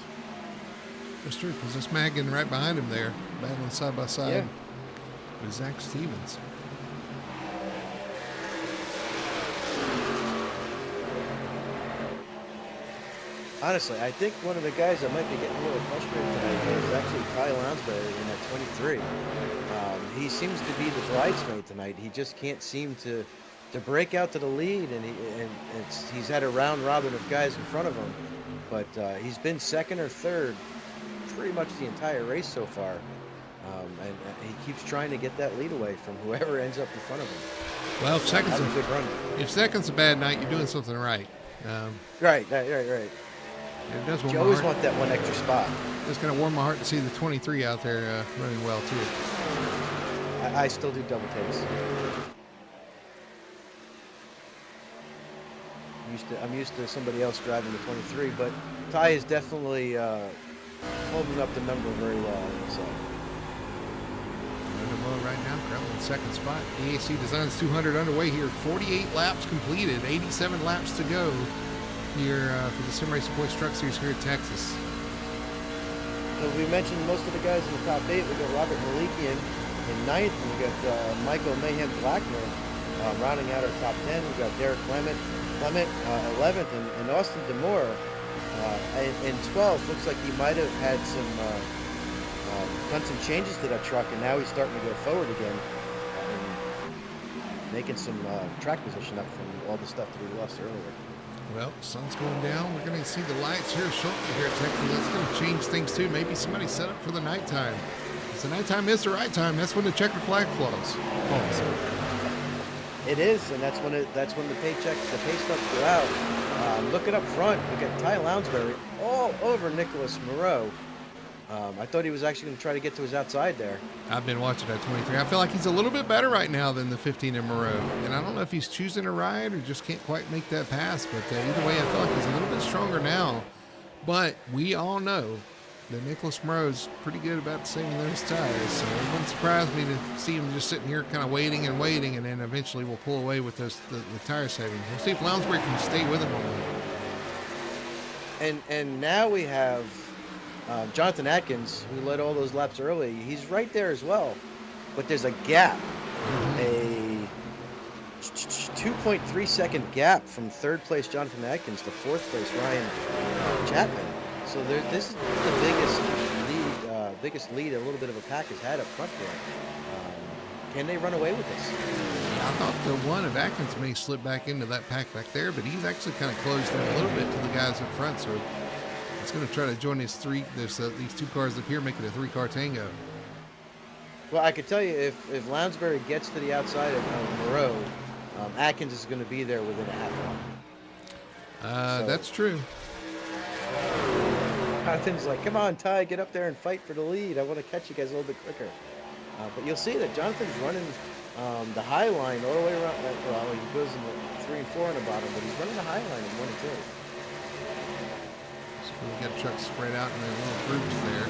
That's true, because it's Magnan right behind him there, battling side by side Yeah. with Zach Stevens. Honestly, I think one of the guys that might be getting a little frustrated tonight is actually Ty Lounsbury in that 23. He seems to be the bridesmaid tonight. He just can't seem to break out to the lead, and he's had a round robin of guys in front of him. But he's been 2nd or 3rd pretty much the entire race so far. And he keeps trying to get that lead away from whoever ends up in front of him. Well, if second's a bad night, you're doing something right. Right. It does warm You my always heart. want that one extra spot. It's going to warm my heart to see the 23 out there running well, too. I still do double takes. I'm used to somebody else driving the 23, but Ty is definitely holding up the number very well. So. Running well right now, currently in 2nd spot. DAC Designs 200 underway here. 48 laps completed, 87 laps to go here for the Sim Racing Points Truck Series here at Texas. So we mentioned most of the guys in the top 8. We got Robert Malikian in 9th, and we got Michael Mayhem Blackmer rounding out our top 10. We got Derek Clement 11th, and Austin Demore in 12th. Looks like he might have had done some changes to that truck, and now he's starting to go forward again, and making some track position up from all the stuff that we lost earlier. Well, sun's going down. We're going to see the lights here shortly here at Texas. That's going to change things too. Maybe somebody set up for the nighttime. Because the nighttime is the right time. That's when the checkered flag falls. It is, and that's when the pay stubs go out. Looking up front, we got Ty Lounsbury all over Nicholas Moreau. I thought he was actually going to try to get to his outside there. I've been watching that 23. I feel like he's a little bit better right now than the 15 in Moreau. And I don't know if he's choosing to ride or just can't quite make that pass. But either way, I feel like he's a little bit stronger now. But we all know that Nicholas Moreau's pretty good about saving those tires. So it wouldn't surprise me to see him just sitting here kind of waiting, and then eventually we'll pull away with the tire saving. We'll see if Lounsbury can stay with him on that. And now we have Jonathan Atkins, who led all those laps early. He's right there as well, but there's a gap, a 2.3 second gap from 3rd place Jonathan Atkins to 4th place Ryan Chapman. So this is the biggest lead a little bit of a pack has had up front there. Can they run away with this? I thought the one of Atkins may slip back into that pack back there, but he's actually kind of closed in a little bit to the guys up front. So it's going to try to join these two cars up here, make it a 3-car tango. Well, I could tell you if Lounsbury gets to the outside of Moreau, Atkins is going to be there within a half hour. That's true. Jonathan's like, come on, Ty, get up there and fight for the lead. I want to catch you guys a little bit quicker. But you'll see that Jonathan's running the high line all the way around. Well, he goes in the 3 and 4 on the bottom, but he's running the high line in 1 and 2. So we got trucks spread out in their little groups there.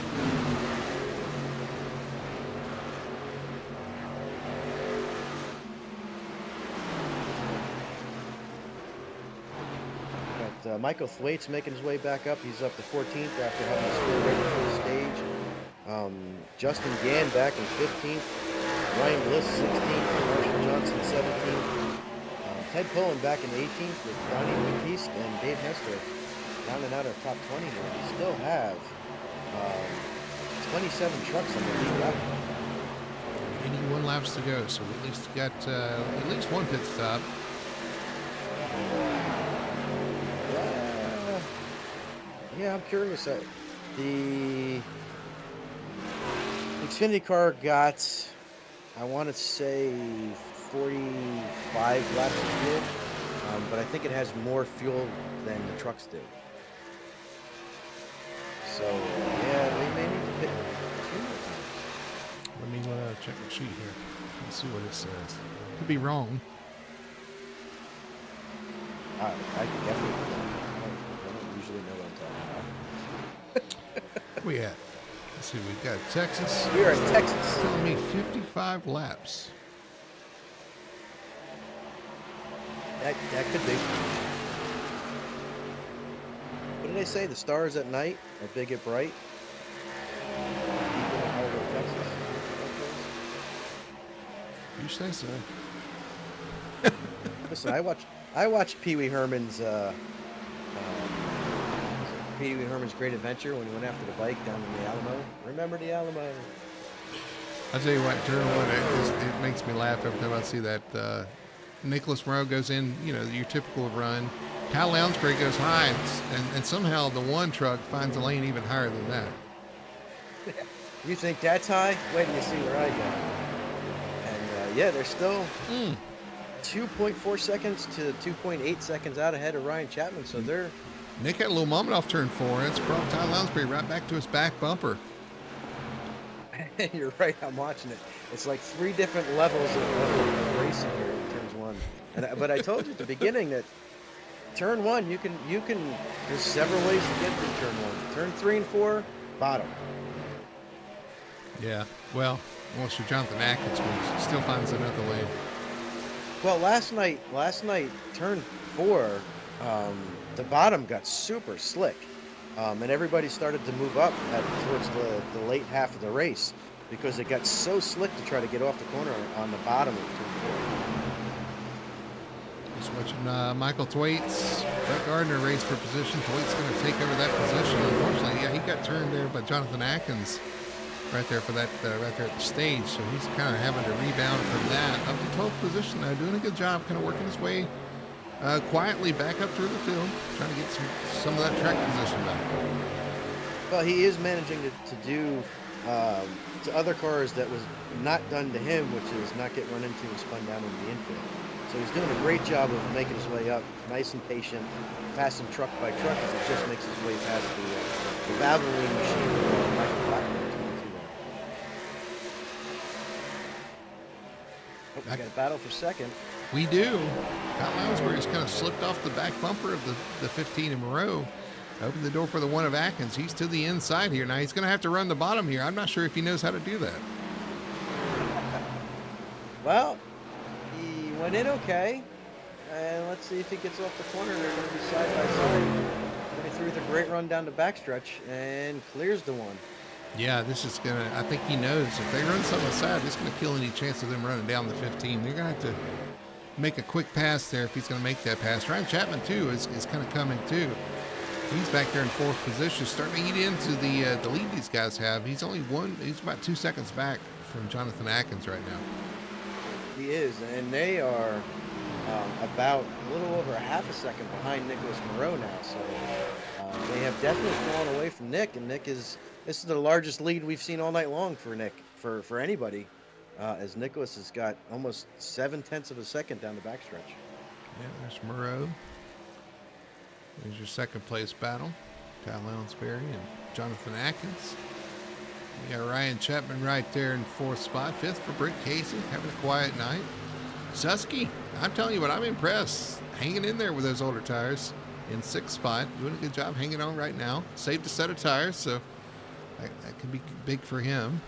Michael Thwaites making his way back up. He's up to 14th after having a score ready for the stage. Justin Gann back in 15th. Ryan Bliss 16th. Marshall Johnson 17th. Ted Pullen back in 18th with Donnie Batiste and Dave Hester rounding out our top 20 here. We still have 27 trucks on the lead lap. 81 laps to go, so we at least got at least one pit stop. Yeah, I'm curious. The Xfinity car got, I want to say, 45 laps of fuel, but I think it has more fuel than the trucks do. So, yeah, they may need to pit 2 more times. Let me check the sheet here. Let's see what it says. Could be wrong. I could definitely. I don't usually know what I'm talking about. Where we at? Let's see, we've got Texas. We are in Texas. It's telling me 55 laps. That could be. What did they say? The stars at night are big and bright. Texas. You say so. Listen, I watched Pee Wee Herman's Great Adventure when he went after the bike down in the Alamo. Remember the Alamo? I'll tell you what, turn one, it makes me laugh every time I see that. Nicholas Moreau goes in, you know, your typical run. Kyle Lounsbury goes high, and somehow the one truck finds a lane even higher than that. You think that's high? Wait till you see where I go. And yeah, they're still 2.4 seconds to 2.8 seconds out ahead of Ryan Chapman, so they're... Nick had a little moment off turn 4, and it's brought Ty Lounsbury right back to his back bumper. You're right, I'm watching it. It's like 3 different levels of racing here in turns 1. But I told you at the beginning that turn 1, you can. There's several ways to get through turn 1. Turn 3 and 4, bottom. Yeah, well, once you're Jonathan Atkins still finds another lane. Well, last night, turn 4, the bottom got super slick, and everybody started to move up towards the late half of the race because it got so slick to try to get off the corner on the bottom of turn 4. Just watching Michael Thwaites. Brett Gardner raced for position. Thwaites going to take over that position. Unfortunately, yeah, he got turned there by Jonathan Atkins right there for that, right there at the stage. So he's kind of having to rebound from that. Up to 12th position now, doing a good job, kind of working his way quietly back up through the field, trying to get some of that track position back. Well, he is managing to do to other cars that was not done to him, which is not get run into and spun down into the infield. So he's doing a great job of making his way up, nice and patient, passing truck by truck as he just makes his way past the Valvoline machine. Michael Blackman is going through there. Oh, we got a battle for second. We do. Kyle Lounsbury's kind of slipped off the back bumper of the 15 in Moreau. Opened the door for the one of Atkins. He's to the inside here. Now he's going to have to run the bottom here. I'm not sure if he knows how to do that. Well, he went in okay. And let's see if he gets off the corner. They're going to be side by side. He threw the great run down the backstretch and clears the one. Yeah, this is going to, I think he knows if they run something aside, it's going to kill any chance of them running down the 15. They're going to have to make a quick pass there if he's going to make that pass. Ryan Chapman, too, is kind of coming, too. He's back there in 4th position, starting to eat into the lead these guys have. He's only he's about 2 seconds back from Jonathan Atkins right now. He is, and they are about a little over a half a second behind Nicholas Moreau now. So they have definitely fallen away from Nick, and this is the largest lead we've seen all night long for Nick, for anybody, as Nicholas has got almost 7/10 of a second down the backstretch. Yeah, there's Moreau. There's your second place battle. Kyle Lounsbury and Jonathan Atkins. You got Ryan Chapman right there in fourth spot. Fifth for Britt Casey, having a quiet night. Susky, I'm telling you what, I'm impressed. Hanging in there with those older tires in sixth spot. Doing a good job hanging on right now. Saved a set of tires, so that could be big for him.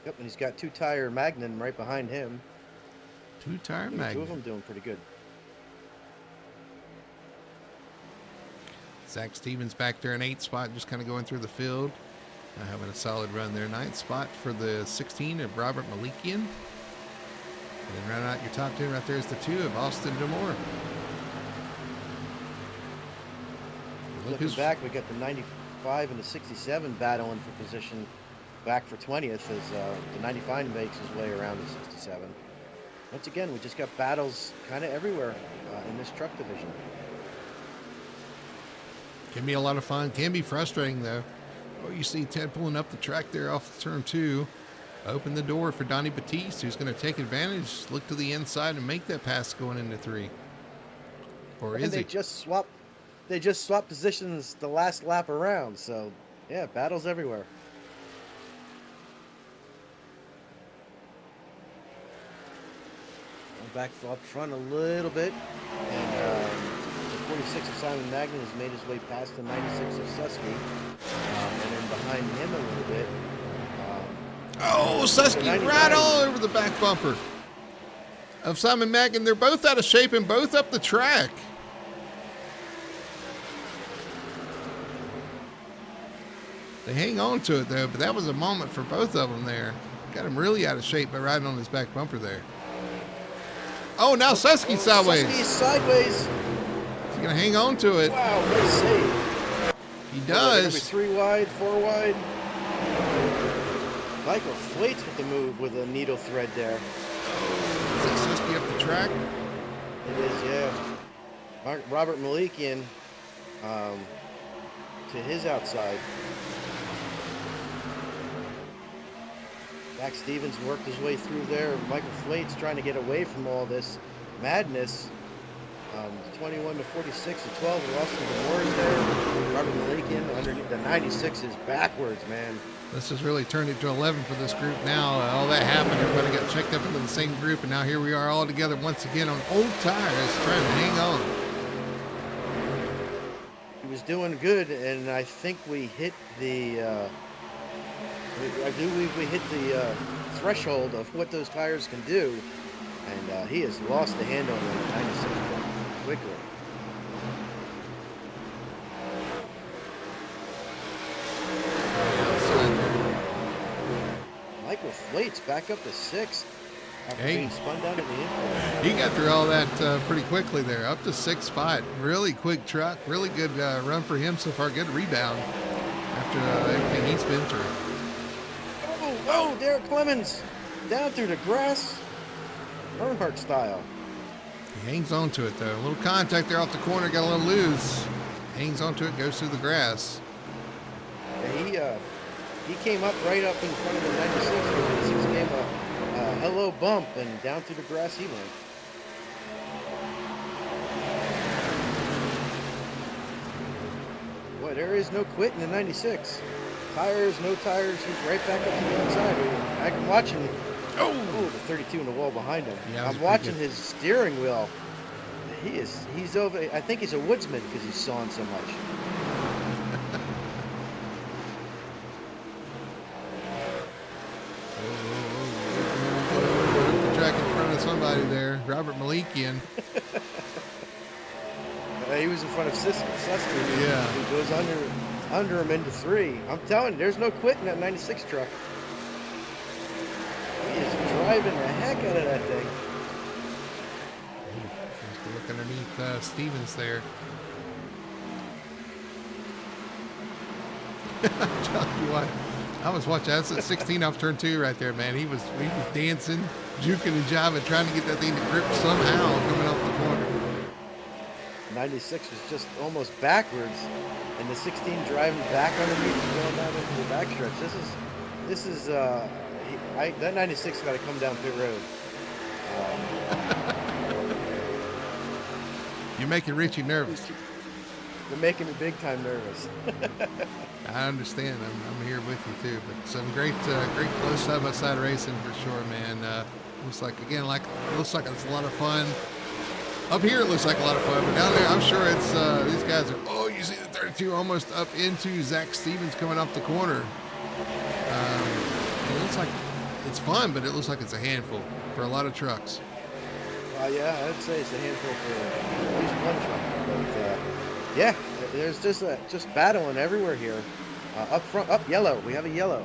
Yep, and he's got 2-tire Magnum right behind him. 2-tire Magnum. Two of them doing pretty good. Zach Stevens back there in eighth spot, just kind of going through the field. Having a solid run there. Ninth spot for the 16 of Robert Malikian. And then round out your top 10 right there is the 2 of Austin Demore. Looking back, we got the 95 and the 67 battling for position back for 20th as the 95 makes his way around the 67. Once again, we just got battles kind of everywhere in this truck division. Can be a lot of fun. Can be frustrating, though. Oh, you see Ted pulling up the track there off turn 2. Open the door for Donnie Batiste, who's going to take advantage, look to the inside, and make that pass going into 3. Or is they just swapped positions the last lap around. So, yeah, battles everywhere. Back up front a little bit. And 46 of Simon Magnan has made his way past the 96 of Susky. And then behind him a little bit. Susky right all over the back bumper of Simon Magnan. They're both out of shape and both up the track. They hang on to it, though, but that was a moment for both of them there. Got him really out of shape by riding on his back bumper there. Oh, now Susky's sideways. Susky's sideways. He's going to hang on to it. Wow, what a save. He does. 3 wide, 4 wide. Michael Flates with the move with a needle thread there. Is that Susky up the track? It is, yeah. Robert Malikian to his outside. Zach Stevens worked his way through there. Michael Flates trying to get away from all this madness. 21 to 46 to 12. Austin Demore is there. Robert Malikian underneath the 96 is backwards, man. This has really turned it to 11 for this group now. All that happened, everybody got checked up into the same group, and now here we are all together once again on old tires trying to hang on. He was doing good, and I think we hit the we hit the threshold of what those tires can do, and he has lost the handle on the 96 quickly. Michael Flates back up to 6th after being spun down at the end. He got through all that pretty quickly there, up to 6th spot. Really quick truck, really good run for him so far. Good rebound after everything he's been through. Oh, Derek Clemens down through the grass, Earnhardt style. He hangs on to it though. A little contact there off the corner, got a little loose. Hangs on to it, goes through the grass. Yeah, he came up right up in front of the 96. The 96 gave a hello bump, and down through the grass he went. Boy, there is no quit in the 96. Tires, no tires, he's right back up to the outside. I'm watching. Oh, the 32 in the wall behind him. Yeah, I'm watching his steering wheel. He's over. I think he's a woodsman because he's sawing so much. The track in front of somebody there, Robert Malikian. He was in front of Susky. Yeah. He goes under him into 3. I'm telling you, there's no quitting that 96 truck. He is driving the heck out of that thing. Look underneath Stevens there. I'm telling you what, I was watching. That's at 16 off turn 2 right there, man. He was dancing. juking and jiving, trying to get that thing to grip somehow coming off the corner. 96 was just almost backwards, and the 16 driving back underneath and going down into the backstretch. This is that 96 got to come down pit road. You're making Richie nervous. You're making me big time nervous. I understand. I'm here with you too. But some great close side by side racing for sure, man. Looks like it's a lot of fun. Up here it looks like a lot of fun, but down there I'm sure it's these guys are. Oh, you see the 32 almost up into Zach Stevens coming off the corner. It looks like it's fun, but it looks like it's a handful for a lot of trucks. Yeah, I'd say it's a handful for at least one truck. But yeah, there's just battling everywhere here. Up front, up yellow. We have a yellow.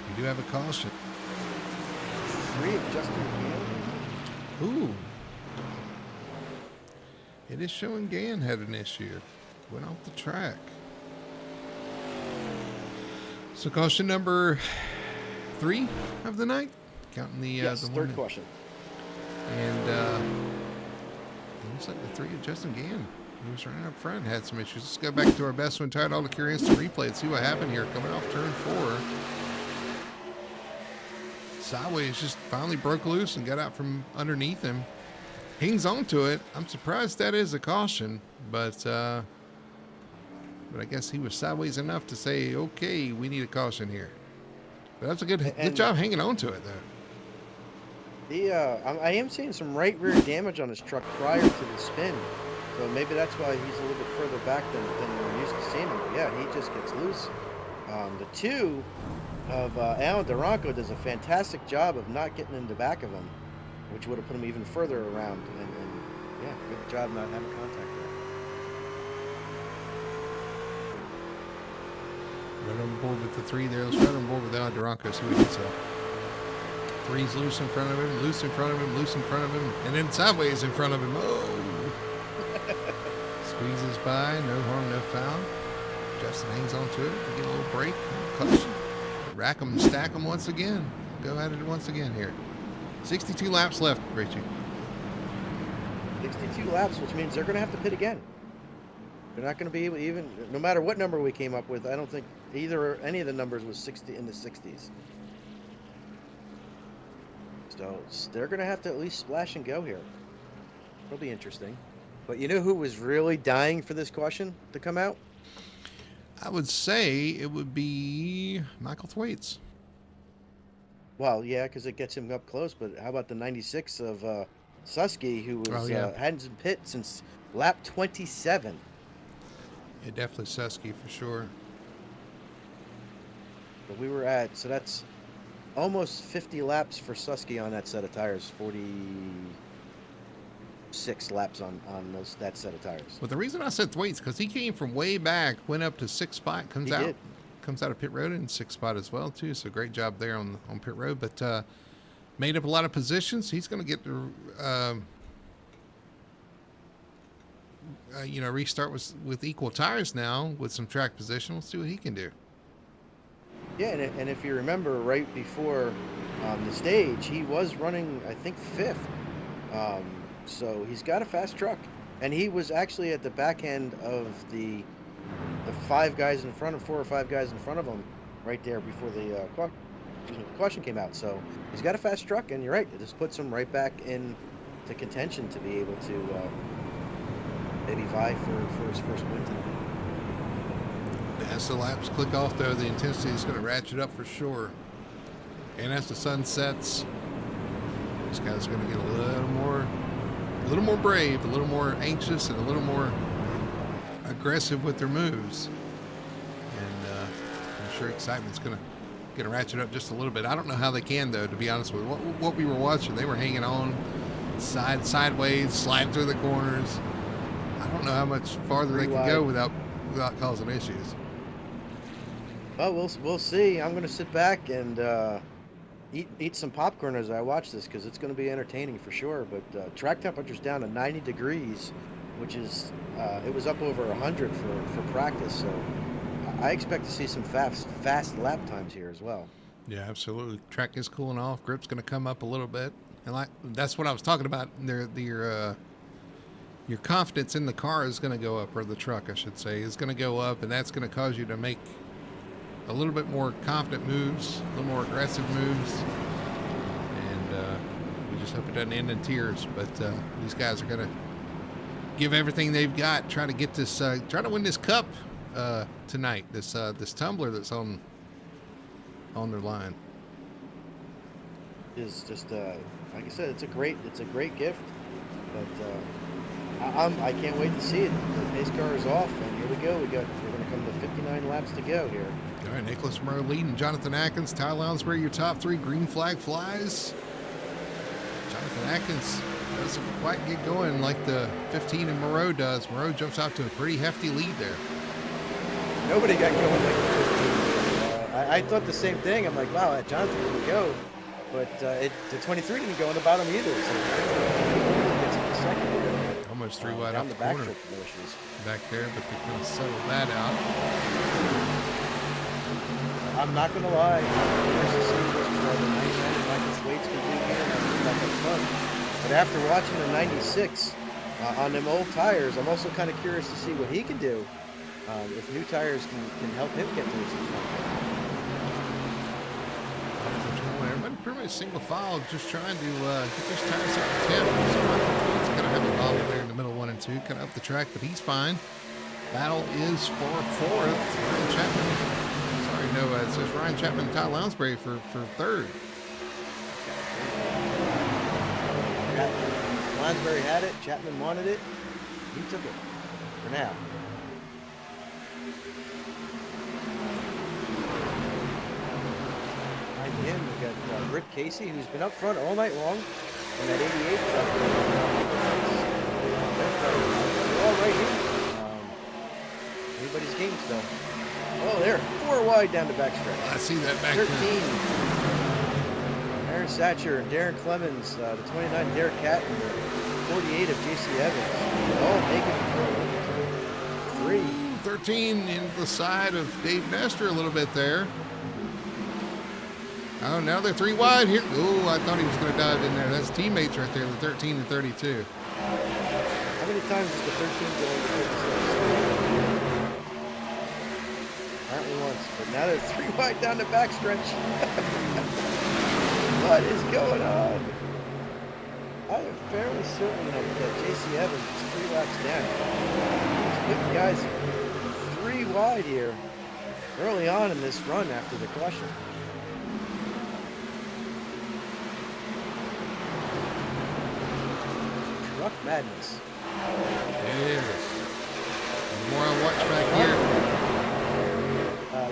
We do have a caution. 3 of Justin Gann. Ooh. It is showing Gann had an issue. Went off the track. So caution number 3 of the night. Counting the yes, the third one. caution. And it looks like the 3 of Justin Gann. He was running up front, had some issues. Let's go back to our best one. Tied all the curious to replay and see what happened here. Coming off turn 4. Sideways just finally broke loose and got out from underneath him. Hangs on to it. I'm surprised that is a caution, but I guess he was sideways enough to say, okay, we need a caution here. But that's a good job hanging on to it, though. I am seeing some right rear damage on his truck prior to the spin. So maybe that's why he's a little bit further back than we're used to seeing him. But yeah, he just gets loose. The 2 of Alan Duranco does a fantastic job of not getting in the back of him, which would have put him even further around. And yeah, good job not having contact there. Right on board with the 3 there. Let's right on board with Alan Duranco. See what he saw. 3's loose in front of him, loose in front of him, loose in front of him, and then sideways in front of him. Oh! Squeezes by, no harm, no foul. Justin hangs on to it. We get a little break, a little caution. Rack them and stack them once again. Go at it once again here. 62 laps left, Richie. 62 laps, which means they're going to have to pit again. They're not going to be able, even no matter what number we came up with. I don't think either or any of the numbers was 60 in the 60s. So they're going to have to at least splash and go here. It'll be interesting. But you know who was really dying for this caution to come out? I would say it would be Michael Thwaites. Well, yeah, because it gets him up close. But how about the 96 of Susky, who was hadn't been pit since lap 27? Yeah, definitely Susky for sure. But we were at, so that's almost 50 laps for Susky on that set of tires. 46 laps on that set of tires. Well, the reason I said Thwaites because he came from way back, went up to 6th spot, comes out of pit road in 6th spot as well too. So great job there on pit road, but made up a lot of positions. He's going to get to restart with equal tires now with some track position. We'll see what he can do. Yeah, and if you remember, right before the stage, he was running, I think, 5th. So he's got a fast truck, and he was actually at the back end of the 5 guys in front of 4 or 5 guys in front of him, right there before the caution came out. So he's got a fast truck, and you're right, it just puts him right back in to contention to be able to maybe vie for his first win tonight. As the laps click off, though, the intensity is going to ratchet up for sure. And as the sun sets, these guys are going to get a little more brave, a little more anxious, and a little more aggressive with their moves. And I'm sure excitement's going to ratchet up just a little bit. I don't know how they can, though, to be honest with you. What we were watching, they were hanging on sideways, sliding through the corners. I don't know how much farther they can go without causing issues. Well, we'll see. I'm going to sit back and eat some popcorn as I watch this because it's going to be entertaining for sure. But track temperature's down to 90 degrees, which is it was up over 100 for practice. So I expect to see some fast lap times here as well. Yeah, absolutely. Track is cooling off. Grip's going to come up a little bit, and like that's what I was talking about. Your confidence in the car is going to go up, or the truck, I should say, is going to go up, and that's going to cause you to make a little bit more confident moves, a little more aggressive moves, and we just hope it doesn't end in tears. But these guys are going to give everything they've got, try to get this, try to win this cup tonight. This tumbler that's on their line. Is just like I said, it's a great gift, but I can't wait to see it. The pace car is off, and here we go. We're going to come to 59 laps to go here. All right, Nicholas Moreau leading, Jonathan Atkins, Ty Lounsbury, your top three. Green flag flies. Jonathan Atkins doesn't quite get going like the 15 and Moreau does. Moreau jumps out to a pretty hefty lead there. Nobody got going like the 15. I thought the same thing. I'm like, wow, Jonathan didn't go, but the 23 didn't go in the bottom either. So gets in the second here. Almost three wide down off the the back corner strip motions. back there, but they can settle that out. I'm not going to lie. I'm curious to see what the 99 and Michael Wade's can do here. That's not that fun. But after watching the 96 on them old tires, I'm also kind of curious to see what he can do if new tires can help him get through some fun. Everybody pretty much single file, just trying to get those tires up to 10. So Michael Wade's going to have a bobble there in the middle, 1 and 2, kind of up the track, but he's fine. Battle is for fourth. Ryan Chapman. Sorry, no, it says Ryan Chapman and Ty Lounsbury for third. Lounsbury had it. Chapman wanted it. He took it for now. Behind him, we got Rick Casey, who's been up front all night long in that 88 truck. They're all right here. Anybody's game still. Oh, they're 4 wide down the backstretch. I see that back 13. there. Aaron Satcher and Darren Clemens, the 29 Derek Catt, and the 48 of JC Evans. All making it 3. 13 into the side of Dave Nestor a little bit there. Oh, now they're 3 wide here. Oh, I thought he was going to dive in there. That's teammates right there, the 13 and 32. How many times is the 13 going to 56? Apparently once, but now they're 3 wide down the backstretch. What is going on? I am fairly certain that JC Evans is 3 laps down. He's putting guys 3 wide here early on in this run after the caution. Truck madness. It is. More on watch back here.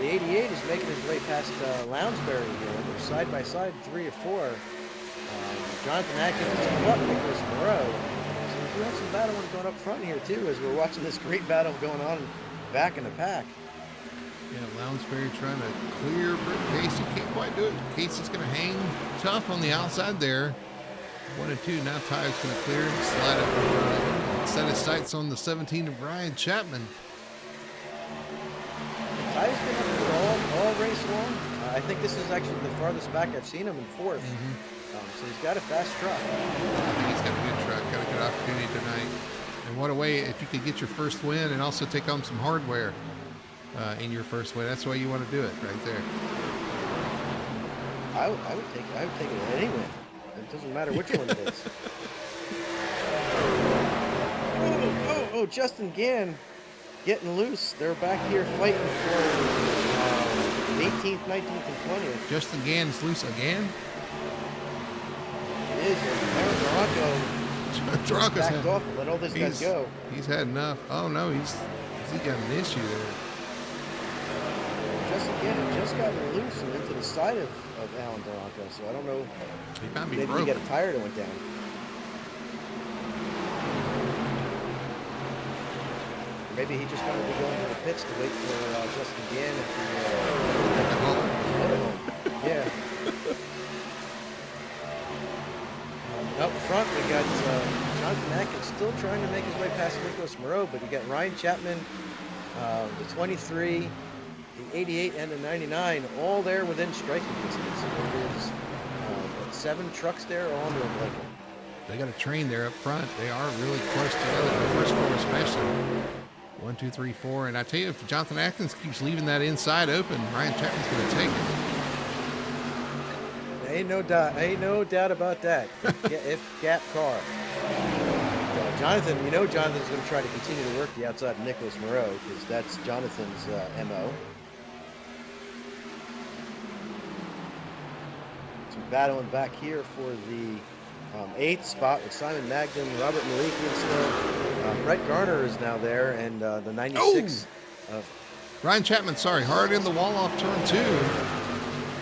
The 88 is making his way past Lounsbury here. They're side by side, 3 or 4. Jonathan Atkins is caught Nicholas Moreau. So we do have some battle going up front here too, as we're watching this great battle going on back in the pack. Yeah, Lounsbury trying to clear Britt Casey. Can't quite do it. Casey's going to hang tough on the outside there. 1 and 2. Now Ty's going to clear and slide up in front. Set his sights on the 17 of Ryan Chapman. Ty's been up here all race long. I think this is actually the farthest back I've seen him in 4th. So he's got a fast truck. I think he's got a good truck. Got a good opportunity tonight. And what a way if you could get your first win and also take on some hardware in your first win. That's the way you want to do it right there. I would take it any win. It doesn't matter which one it is. Oh, Justin Gann getting loose. They're back here fighting for 18th, 19th, and 20th. Justin Gann's loose again? It is. Aaron Bronco backed off and let all these guys go. He's had enough. Oh, no, he's got an issue there. Justin Gann had just gotten loose and into the side of Alan Bronco, so I don't know. He might be maybe broke. he got a tire that went down. Maybe he just wanted to go into the pits to wait for Justin Gann at the yeah. Up front, we got Jonathan Atkins still trying to make his way past Nicholas Moreau, but you got Ryan Chapman, the 23, the 88 and the 99, all there within striking distance. There's 7 trucks there, all under a blanket. They got a train there up front. They are really close together, the first 4 especially. 1, 2, 3, 4. And I tell you, if Jonathan Atkins keeps leaving that inside open, Ryan Chapman's going to take it. Ain't no doubt about that. If Gap car. Jonathan, Jonathan's going to try to continue to work the outside of Nicholas Moreau because that's Jonathan's MO. So battling back here for the 8th spot with Simon Magden, Robert Malikian still. Brett Garner is now there, and the 96. Ryan Chapman, hard in the wall off turn 2.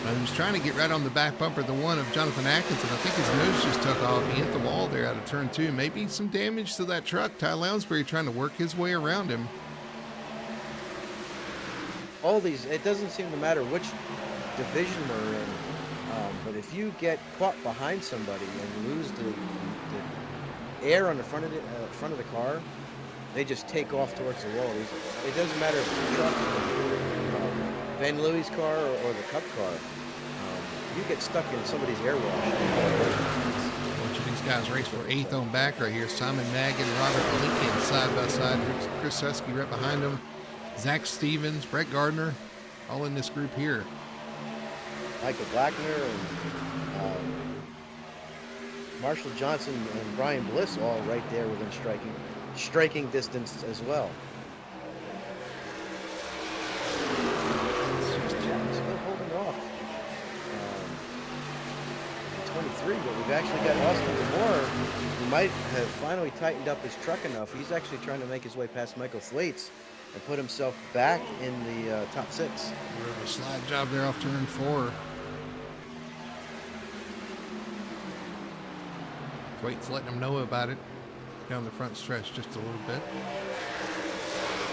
He was trying to get right on the back bumper, the one of Jonathan Atkins, and I think his nose just took off. He hit the wall there out of turn 2. Maybe some damage to that truck. Ty Lounsbury trying to work his way around him. All these, it doesn't seem to matter which division we're in, but if you get caught behind somebody and lose the air on the front of the car, they just take off towards the wall. It doesn't matter if it's a truck, Vanlilys car or the Cup car. You get stuck in somebody's air wash. A bunch of these guys race for 8th on back right here. Simon Magden, Robert Malikian side by side. Chris Susky right behind him. Zach Stevens, Brett Gardner, all in this group here. Michael Blackner and Marshall Johnson and Brian Bliss all right there within striking distance as well. Still holding off. 23, but we've actually got Austin Moore, who might have finally tightened up his truck enough. He's actually trying to make his way past Michael Thwaites and put himself back in the top 6. A slide job there off turn 4. Thwaites letting him know about it down the front stretch just a little bit.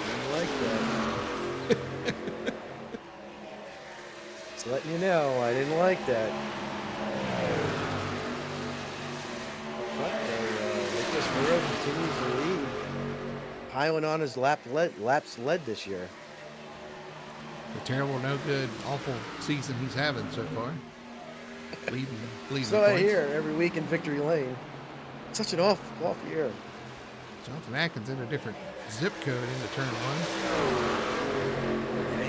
I like that. Just letting you know, I didn't like that. Nicholas Moreau continues to lead, piling on his laps led this year. The terrible, no good, awful season he's having so far. Leading so I hear every week in Victory Lane. Such an off year. Jonathan Atkins in a different zip code into turn 1.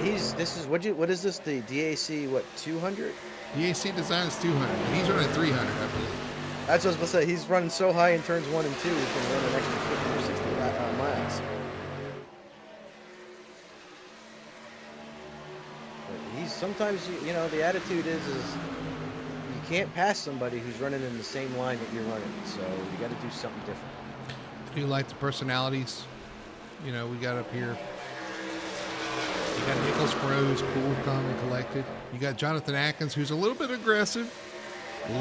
Yeah, what is this? The DAC 200? DAC designs 200. He's running 300, I believe. That's what I was going to say. He's running so high in turns 1 and 2, he can run an extra 50 or 60 miles. But sometimes the attitude is you can't pass somebody who's running in the same line that you're running. So you got to do something different. I do like the personalities. We got up here. You got Nicholas Moreau, who's cool, calm, and collected. You got Jonathan Atkins, who's a little bit aggressive,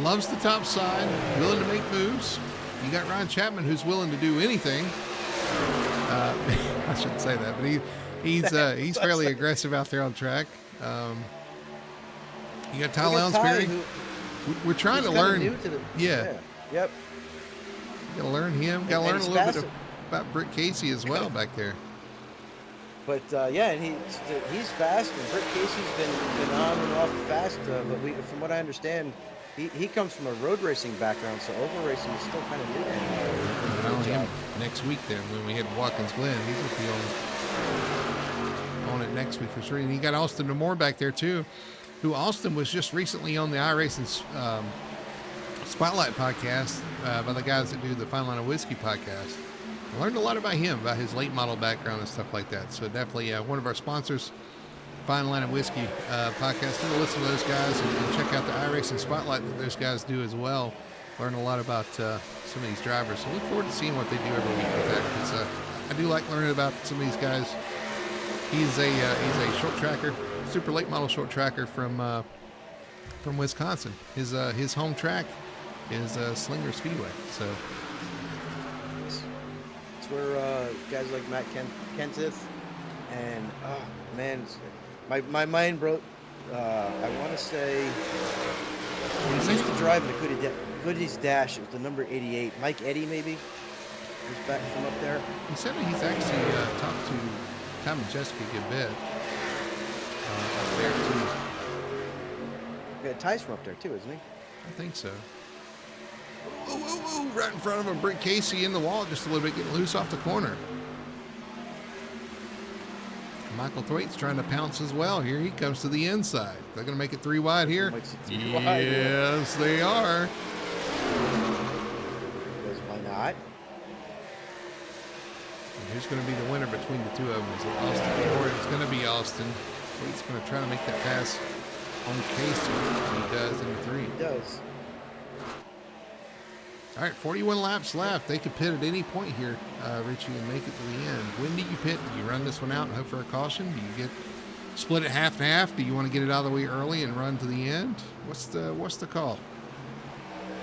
loves the top side, willing to make moves. You got Ryan Chapman, who's willing to do anything. I shouldn't say that, but he's fairly aggressive out there on track. You got Ty Lounsbury. We're trying to learn. Yeah. Yep. You got to learn him. Got to learn a little bit about Britt Casey as well back there. But and he's fast, and Britt Casey's been on and off fast. But from what I understand, he comes from a road racing background, so oval racing is still kind of new to him. Well, him next week then when we hit Watkins Glen, he's going to be on it next week for sure. And you got Austin Moore back there too, who Austin was just recently on the iRacing Spotlight podcast by the guys that do the Fine Line of Whiskey podcast. I learned a lot about him, about his late model background and stuff like that. So definitely one of our sponsors, Fine Line of Whiskey podcast. Go listen to those guys and check out the iRacing Spotlight that those guys do as well. Learn a lot about some of these drivers. So look forward to seeing what they do every week with that, because I do like learning about some of these guys. He's a short tracker, super late model short tracker from Wisconsin. His home track is Slinger Speedway. So it's where guys like Matt Kenseth and my mind broke. I want to say he used to drive in the Goody's Dash. It was the number 88. Mike Eddy maybe was back from up there. He said that he's actually talked to Tom and Jessica a good bit. up there too. Yeah, Tyson up there too, isn't he? I think so. Oh, right in front of him, Britt Casey in the wall just a little bit, getting loose off the corner. Michael Thwaites trying to pounce as well. Here he comes to the inside. They're going to make it 3 wide here. Yes, they are. Because why not? And who's going to be the winner between the two of them? Is it Austin or it's going to be Austin? Thwaites going to try to make that pass on Casey. He does in the 3. He does. All right, 41 laps left. They could pit at any point here, Richie, and make it to the end. When do you pit? Do you run this one out and hope for a caution? Do you get split it half and half? Do you want to get it out of the way early and run to the end? What's the call?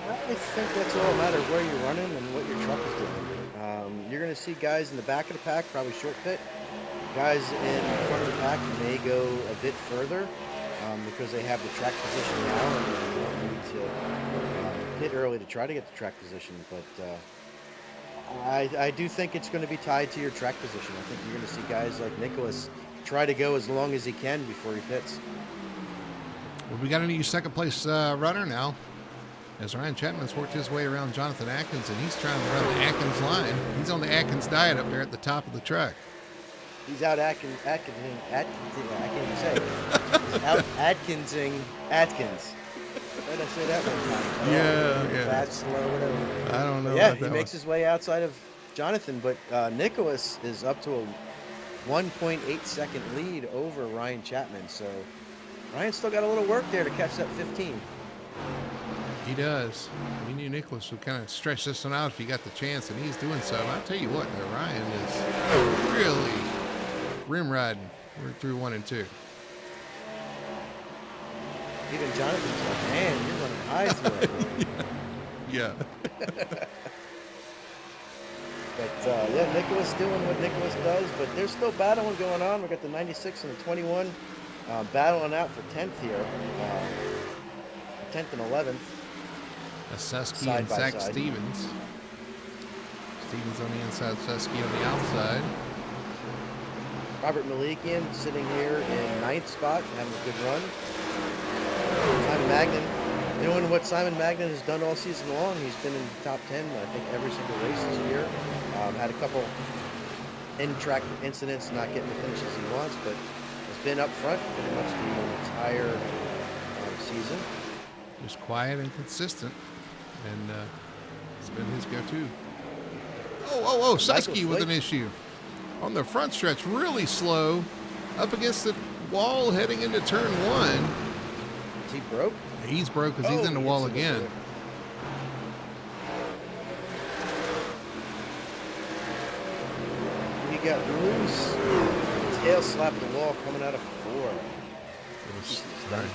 I think that's all a matter of where you're running and what your truck is doing. You're going to see guys in the back of the pack probably short pit. Guys in front of the pack may go a bit further because they have the track position now and they don't need to hit early to try to get the track position, but I do think it's going to be tied to your track position. I think you're going to see guys like Nicholas try to go as long as he can before he pits. Well, we got a new second place runner now, as Ryan Chapman's worked his way around Jonathan Atkins, and he's trying to run the Atkins line. He's on the Atkins diet up there at the top of the truck. He's out I can't even say it. He's out Atkinsing Atkins. Why did I say that one time? Yeah. Fast, slow, whatever. I don't know. Yeah, he makes his way outside of Jonathan, but Nicholas is up to a 1.8 second lead over Ryan Chapman. So Ryan's still got a little work there to catch that 15. He does. We knew Nicholas would kind of stretch this one out if he got the chance, and he's doing so. And I'll tell you what, Ryan is really rim riding. We're through 1 and 2. Even Jonathan's like, man, you're running high through it. Yeah. But yeah, Nicholas doing what Nicholas does, but there's still battling going on. We got the 96 and the 21 battling out for 10th here, 10th and 11th. Susky and Zach Stevens. Stevens on the inside, Susky on the outside. Robert Malikian sitting here in 9th spot, having a good run. Simon Magnan doing what Simon Magnan has done all season long. He's been in the top 10, I think, every single race this year. Had a couple in-track incidents, not getting the finishes he wants, but has been up front pretty much the entire season. Just quiet and consistent, and it's been his go-to. Oh, Susky with an issue. On the front stretch, really slow, up against the wall heading into turn 1. Is he broke? He's broke because he's in the wall again. He got loose. Tail slapped the wall coming out of 4. Right,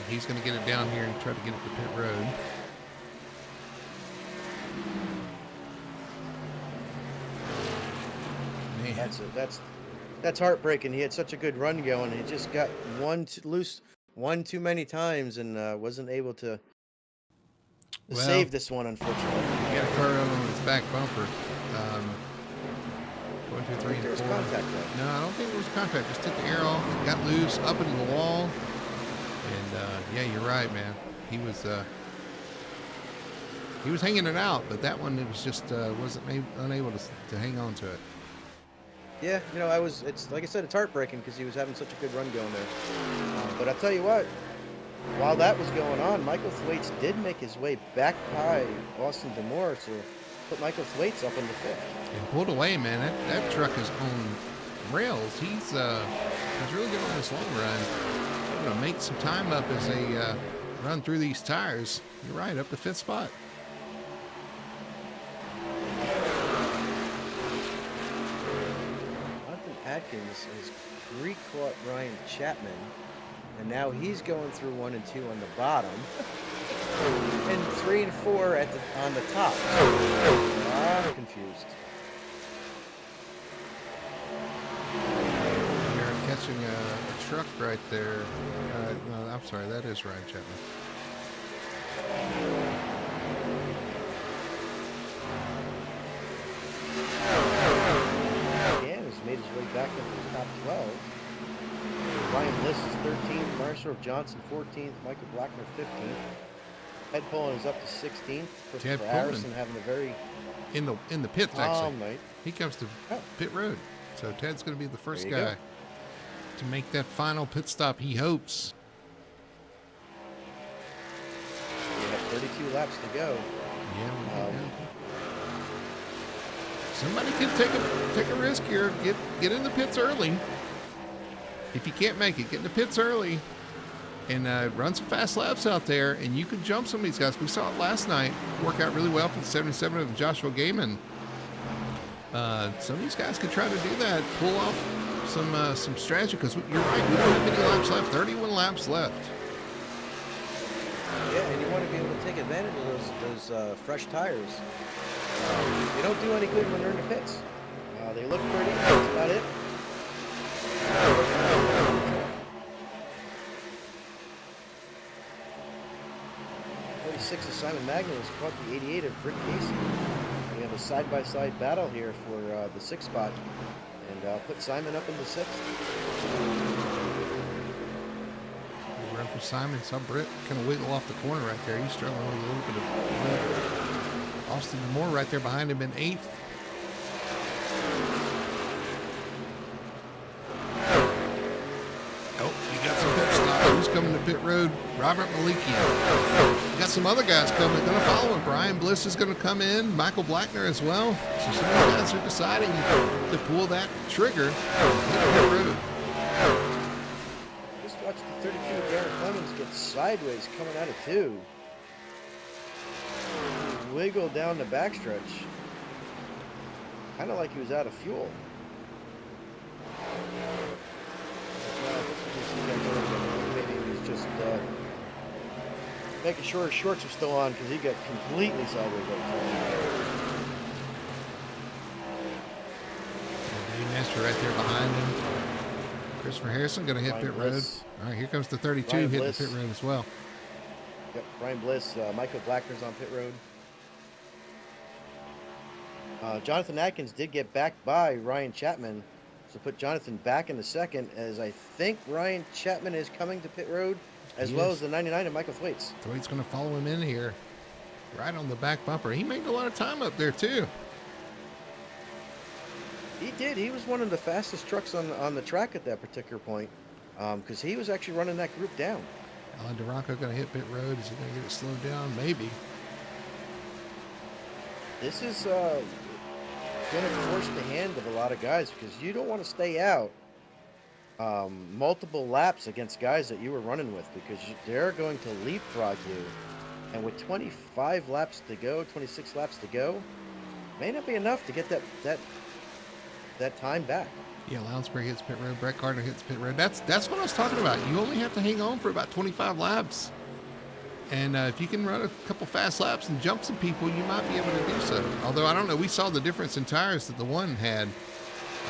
he's gonna get it down here and try to get it to pit road. Man. That's heartbreaking. He had such a good run going. He just got loose one too many times and wasn't able to save this one, unfortunately. He got a car on his back bumper. 1, 2, 3, and 4. Contact though. No, I don't think there was contact. Just took the air off, got loose, up into the wall, and yeah, you're right, man. He was hanging it out, but that one it was just wasn't unable to hang on to it. Yeah, it's like I said, it's heartbreaking because he was having such a good run going there. But I'll tell you what, while that was going on, Michael Thwaites did make his way back by Austin Demore to put Michael Thwaites up in the 5th. And pulled away, man. That truck is on rails. He's really good on this long run. Going to make some time up as they run through these tires. You're right, up to 5th spot. Atkins has re-caught Ryan Chapman, and now he's going through 1 and 2 on the bottom, and 3 and 4 on the top. I'm confused. You're catching a truck right there. No, I'm sorry, that is Ryan Chapman. Made his way back into the top 12. Ryan Bliss is 13th, Marshall Johnson 14th, Michael Blackner 15th. Ted Pullen is up to 16th. Christopher Harrison having a very in the pits calm actually. night. He comes to pit road, so Ted's going to be the first guy Go. to make that final pit stop. He hopes. We have 32 laps to go. Yeah. Somebody can take a risk here. Get in the pits early. If you can't make it, get in the pits early and run some fast laps out there, and you can jump some of these guys. We saw it last night work out really well for the 77 of Joshua Gaiman. Some of these guys could try to do that, pull off some strategy, because you're right, we don't have many laps left. 31 laps left. Yeah, and you want to be able to take advantage of those fresh tires. They don't do any good when they're in the pits. They look pretty. That's about it. 46 of Simon Magnan has caught the 88 of Rick Casey. We have a side-by-side battle here for the 6th spot, and put Simon up in the 6th. Run for Simon. Saw Britt kind of wiggle off the corner right there. He's struggling with a little bit of. Austin Moore right there behind him in 8th. Oh, we got some pit stop. Who's coming to pit road? Robert Maliki. Got some other guys coming. Going to follow him. Brian Bliss is going to come in. Michael Blackner as well. So some of the guys are deciding to pull that trigger. Pit road. Just watch the 32 Darren Clemens get sideways coming out of 2. Wiggle down the backstretch, kind of like he was out of fuel. Maybe he was just making sure his shorts were still on, because he got completely sideways all the time. Dave Nestor right there behind him. Christopher Harrison going to hit pit road. All right, here comes the 32 hitting the pit road as well. Yep, Brian Bliss, Michael Blackner's on pit road. Jonathan Atkins did get backed by Ryan Chapman, so put Jonathan back in the 2nd, as I think Ryan Chapman is coming to pit road, as well as the 99 of Michael Thwaites. Thwaites going to follow him in here, right on the back bumper. He made a lot of time up there too. He did. He was one of the fastest trucks on the track at that particular point, because he was actually running that group down. Alan Duranco going to hit pit road. Is he going to get it slowed down? Maybe. This is going to force the hand of a lot of guys, because you don't want to stay out multiple laps against guys that you were running with, because they're going to leapfrog you. And with 25 laps to go, 26 laps to go, may not be enough to get that time back. Yeah, Lounsbury hits pit road. Brett Carter hits pit road. That's what I was talking about. You only have to hang on for about 25 laps. And if you can run a couple fast laps and jump some people, you might be able to do so. Although, I don't know. We saw the difference in tires that the one had.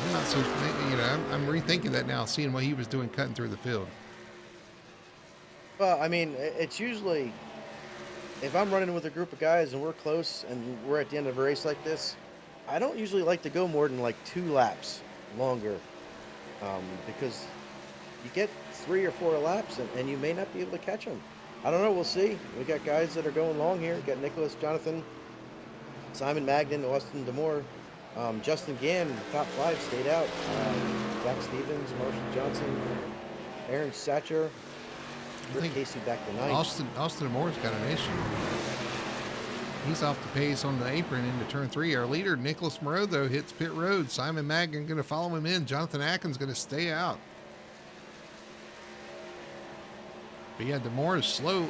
I'm not so, I'm rethinking that now, seeing what he was doing cutting through the field. Well, I mean, it's usually, if I'm running with a group of guys and we're close and we're at the end of a race like this, I don't usually like to go more than like 2 laps longer, because you get 3 or 4 laps and you may not be able to catch them. I don't know. We'll see. We got guys that are going long here. We got Nicholas, Jonathan, Simon Magnan, Austin Demore, Justin Gann, top 5 stayed out. Zach Stevens, Marshall Johnson, Aaron Satcher, Rick Casey back to 9th. Austin Demore's got an issue. He's off the pace on the apron into turn 3. Our leader, Nicholas Moreau, though, hits pit road. Simon Magnan going to follow him in. Jonathan Atkins going to stay out. But yeah, Demore is slow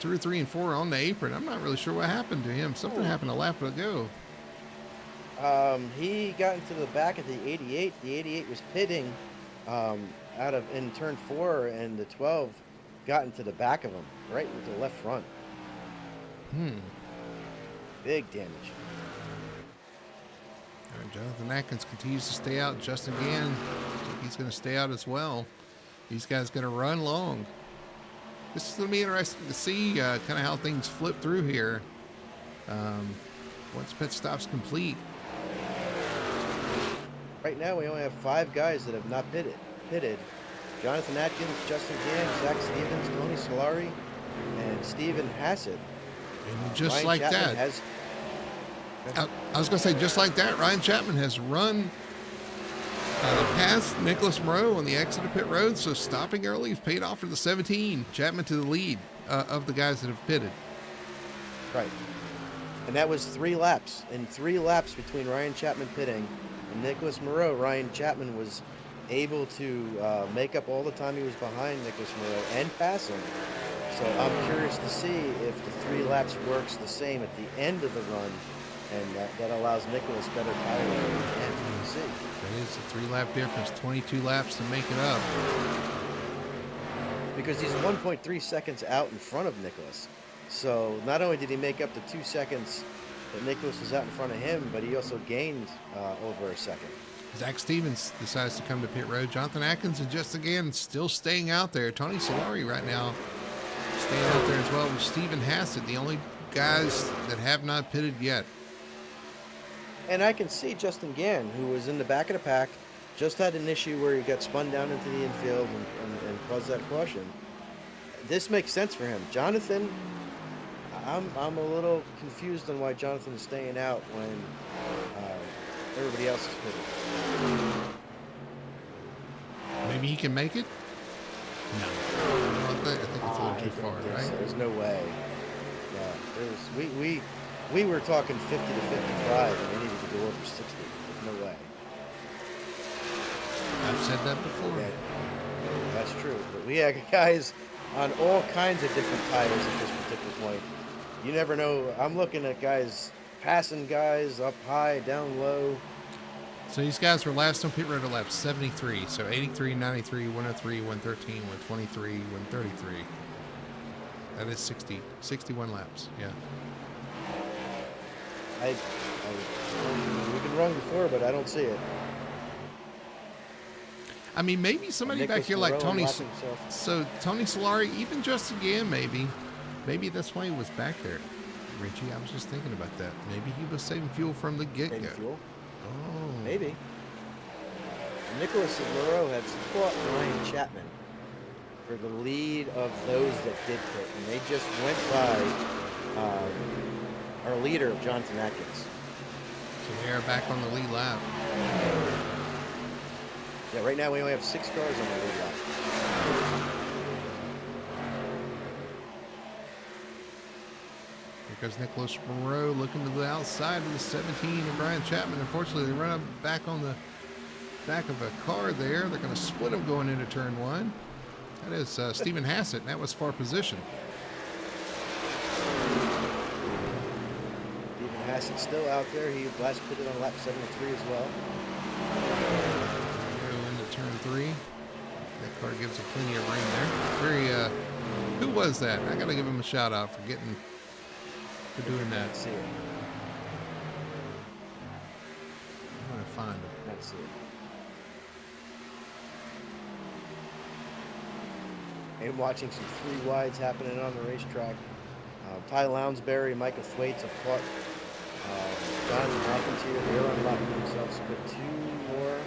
through 3 and 4 on the apron. I'm not really sure what happened to him. Something happened a lap ago. He got into the back of the 88. The 88 was pitting in turn 4, and the 12 got into the back of him, right with the left front. Big damage. All right, Jonathan Atkins continues to stay out. Justin Gann, he's going to stay out as well. These guys going to run long. This is going to be interesting to see kind of how things flip through here once pit stop's complete. Right now, we only have 5 guys that have not pitted. Jonathan Atkins, Justin Gann, Zach Stevens, Tony Solari, and Stephen Hassett. And just Ryan like Chapman that, I was going to say, just like that, Ryan Chapman has run past Nicholas Moreau on the exit of pit road, so stopping early has paid off for the 17. Chapman to the lead of the guys that have pitted. Right. And that was 3 laps. In 3 laps between Ryan Chapman pitting and Nicholas Moreau, Ryan Chapman was able to make up all the time he was behind Nicholas Moreau and pass him. So I'm curious to see if the 3 laps works the same at the end of the run, and that allows Nicholas better tire wear at the end. We'll see. That is a 3-lap difference, 22 laps to make it up. Because he's 1.3 seconds out in front of Nicholas. So not only did he make up the 2 seconds that Nicholas was out in front of him, but he also gained over a second. Zach Stevens decides to come to pit road. Jonathan Atkins and just again still staying out there. Tony Solari right now staying out there as well with Stephen Hassett, the only guys that have not pitted yet. And I can see Justin Gann, who was in the back of the pack, just had an issue where he got spun down into the infield and caused that caution. This makes sense for him. Jonathan, I'm a little confused on why Jonathan is staying out when everybody else is pitting. Maybe he can make it? No. I think it's a little too far, right? So. There's no way. We were talking 50 to 55, and they needed to go over 60. There's no way. I've said that before. Yeah, that's true. But we had guys on all kinds of different tires at this particular point. You never know. I'm looking at guys passing guys up high, down low. So these guys were last on pit road at lap 73. So 83, 93, 103, 113, 123, 133. That is 61 laps. Yeah. We've been wrong before, but I don't see it. I mean, maybe somebody back here like Tony. So Tony Solari, even Justin Gann, maybe that's why he was back there. Richie, I was just thinking about that. Maybe he was saving fuel from the get-go. Fuel? Oh, maybe. Nicholas Moreau had fought Ryan Chapman for the lead of those that did pit, and they just went by our leader, Jonathan Atkins. So they are back on the lead lap. Yeah, right now we only have 6 cars on the lead lap. Here goes Nicholas Moreau looking to the outside of the 17 of Brian Chapman. Unfortunately, they run up back on the back of a car there. They're going to split them going into turn 1. That is Stephen Hassett, and that was far position. Stephen Hassett still out there. He last pitted on lap 73 as well. Into turn 3. That car gives him plenty of room there. Who was that? I got to give him a shout out for doing that. Let's see it. I'm going to find him. Let's see it. And watching some 3 wides happening on the racetrack. Ty Lounsbury, Michael Thwaites have caught Jonathan Atkins here. They're unlocking themselves with 2 more.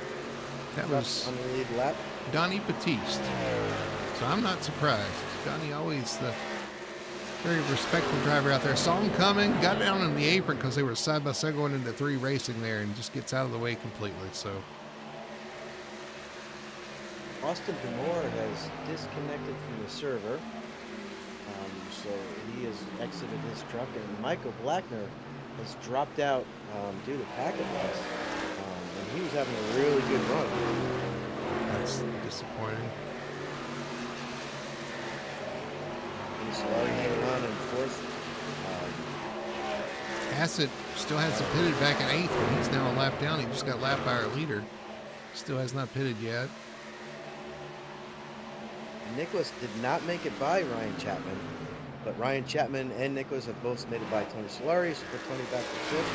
That was on the lead lap. Donnie Batiste. So I'm not surprised. Donnie always the very respectful driver out there. Saw him coming, got down on the apron because they were side by side going into 3 racing there, and just gets out of the way completely. So Austin DeMore has disconnected from the server, so he has exited his truck, and Michael Blackner has dropped out due to packet loss, and he was having a really good run. That's disappointing. And Solari hanging on in 4th. Hassett still hasn't pitted back in 8th, but he's now a lap down. He just got lapped by our leader. Still has not pitted yet. Nicholas did not make it by Ryan Chapman, but Ryan Chapman and Nicholas have both made it by Tony Solari, so put Tony back to 5th,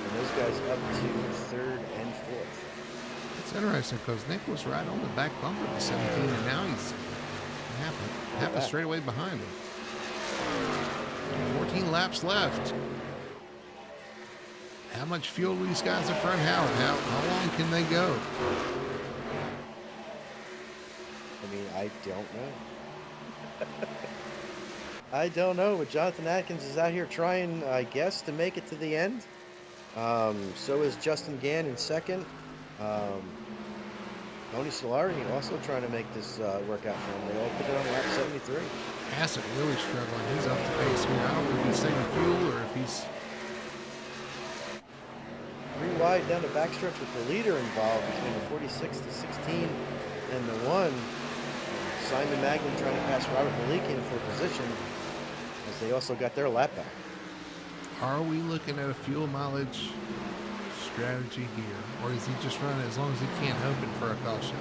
and those guys up to 3rd and 4th. It's interesting because Nick was right on the back bumper of the 17, and now he's half a straightaway behind him. 14 laps left. How much fuel do these guys up front have? How long can they go? And I don't know. I don't know, but Jonathan Atkins is out here trying, I guess, to make it to the end. So is Justin Gann in second. Tony Solari also trying to make this work out for him. They all put it on lap 73. Hassett really struggling. He's up the pace here. I don't know if he's saving fuel or if he's... 3 wide down the backstretch with the leader involved between the 46 to 16 and the 1. Simon Magnan trying to pass Robert Malikian for position as they also got their lap back. Are we looking at a fuel mileage strategy here, or is he just running as long as he can, hoping for a caution?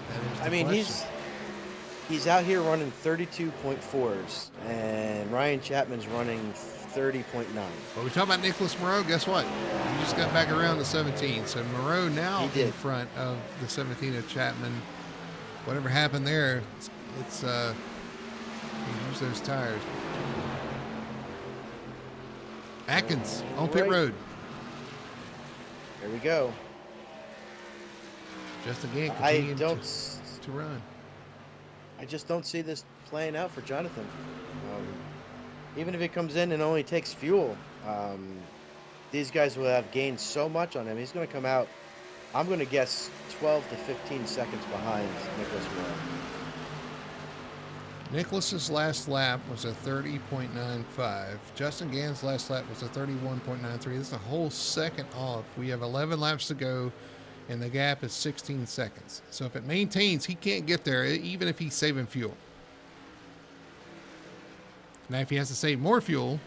That is the I mean, question. he's out here running 32.4s, and Ryan Chapman's running 30.9. Well, we talk about Nicholas Moreau. Guess what? He just got back around the 17. So Moreau now in front of the 17 of Chapman. Whatever happened there, it's he used those tires. Atkins on pit road. There we go. Just again, I continuing don't to run. I just don't see this playing out for Jonathan. Even if he comes in and only takes fuel, these guys will have gained so much on him. He's going to come out, I'm going to guess, 12 to 15 seconds behind Nicholas Moreau. Nicholas's last lap was a 30.95. Justin Gann's last lap was a 31.93. This is a whole second off. We have 11 laps to go, and the gap is 16 seconds. So if it maintains, he can't get there, even if he's saving fuel. Now, if he has to save more fuel,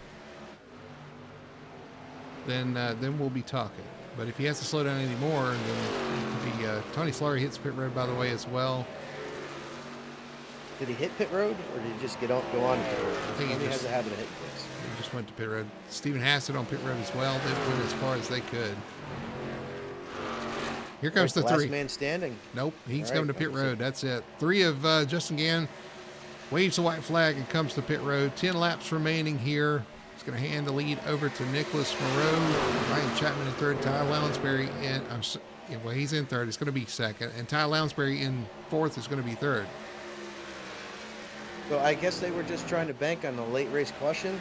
then we'll be talking. But if he has to slow down any more, then it could be Tony Solari hits pit road, by the way, as well. Did he hit pit road, or did he just go on pit road? I think he has a habit of hitting this. He just went to pit road. Stephen Hassett on pit road as well. They went as far as they could. Here comes the last three. Man standing. Nope, he's All coming right, to pit road. That's it. 3 of Justin Gann waves the white flag and comes to pit road. 10 laps remaining here. He's going to hand the lead over to Nicholas Moreau. Ryan Chapman in third. Ty Lounsbury in, well, he's in third. It's going to be second. And Ty Lounsbury in fourth is going to be third. So I guess they were just trying to bank on the late race caution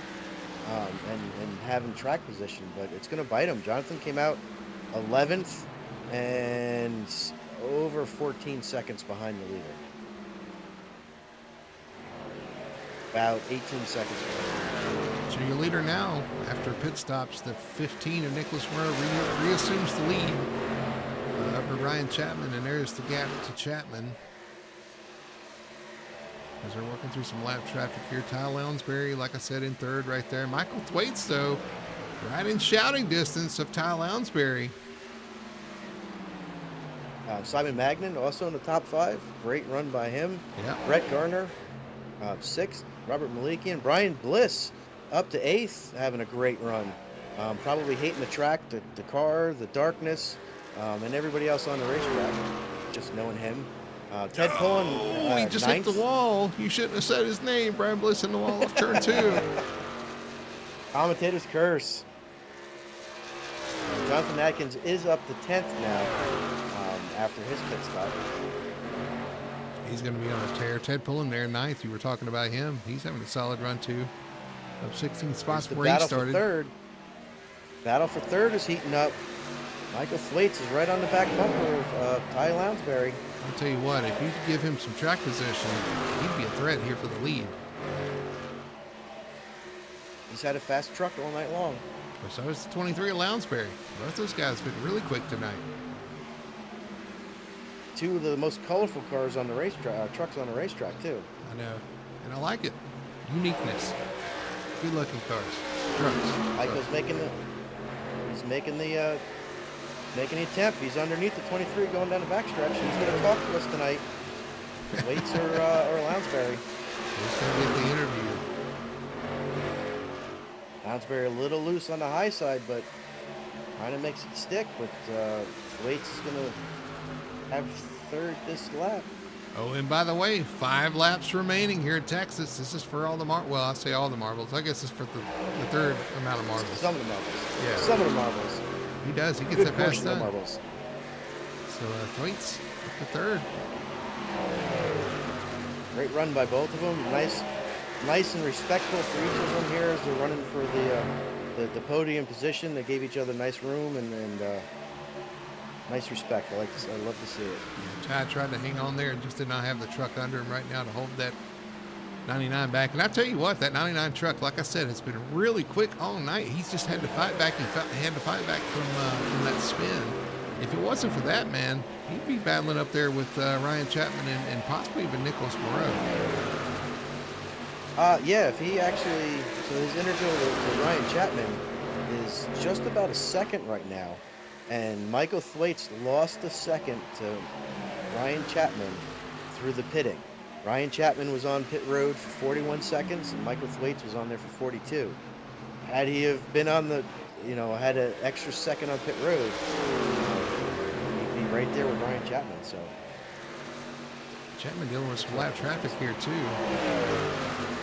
and having track position, but it's going to bite him. Jonathan came out 11th and over 14 seconds behind the leader. About 18 seconds behind. So your leader now, after pit stops, the 15 of Nicholas Moreau reassumes the lead over Ryan Chapman, and there's the gap to Chapman. As they're working through some lap traffic here. Ty Lounsbury, like I said, in third right there. Michael Thwaites, though, right in shouting distance of Ty Lounsbury. Simon Magnan also in the top 5. Great run by him. Yeah. Brett Garner, 6th. Robert Malikian. Brian Bliss up to 8th, having a great run. Probably hating the track, the car, the darkness, and everybody else on the racetrack. Just knowing him. Ted Pullen, he just 9th. hit the wall. You shouldn't have said his name. Brian Bliss in the wall off turn 2. Commentator's curse. Jonathan Atkins is up to 10th now after his pit stop. He's going to be on a tear. Ted Pullen there, 9th. You were talking about him. He's having a solid run, too. Up 16 spots where he started. Battle for third is heating up. Michael Thwaites is right on the back bumper of Ty Lounsbury. I'll tell you what, if you could give him some track position, he'd be a threat here for the lead. He's had a fast truck all night long. Well, so is the 23 of Lounsbury. Both those guys have been really quick tonight. 2 of the most colorful cars on the racetrack, trucks on the racetrack too. I know, and I like it. Uniqueness. Good-looking cars. Trucks. Michael's making the attempt. He's underneath the 23 going down the backstretch. He's going to talk to us tonight. Thwaites or Lounsbury. He's going to get the interview. Lounsbury a little loose on the high side, but kind of makes it stick. But Thwaites is going to have third this lap. Oh, and by the way, 5 laps remaining here at Texas. This is for all the well, I say all the marbles. I guess it's for the third amount of marbles. Some of the marbles. Yeah. Some of the marbles. He does. He gets Good that pass portion of done. marbles. So Thwaites up to third. Great run by both of them. Nice and respectful for each of them here as they're running for the podium position. They gave each other nice room and nice respect. I love to see it. Ty tried to hang on there and just did not have the truck under him right now to hold that 99 back. And I tell you what, that 99 truck, like I said, has been really quick all night. He's just had to fight back. He had to fight back from that spin. If it wasn't for that, man, he'd be battling up there with Ryan Chapman and possibly even Nicholas Moreau. Yeah, if he actually, so his interval to Ryan Chapman is just about a second right now. And Michael Thwaites lost a second to Ryan Chapman through the pitting. Ryan Chapman was on pit road for 41 seconds, and Michael Thwaites was on there for 42. Had he have been on the, had an extra second on pit road, he'd be right there with Ryan Chapman. So Chapman dealing with some lap traffic here too.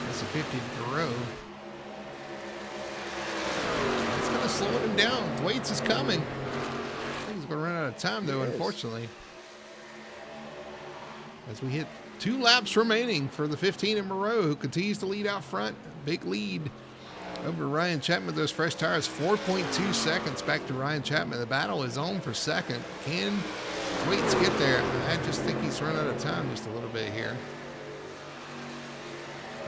That's a 50 to row. It's going to slow him down. Thwaites is coming. I think he's going to run out of time though, unfortunately. As we hit 2 laps remaining for the 15 in Moreau, who continues to lead out front. Big lead over Ryan Chapman with those fresh tires. 4.2 seconds back to Ryan Chapman. The battle is on for second. Can Thwaites get there? I just think he's run out of time just a little bit here.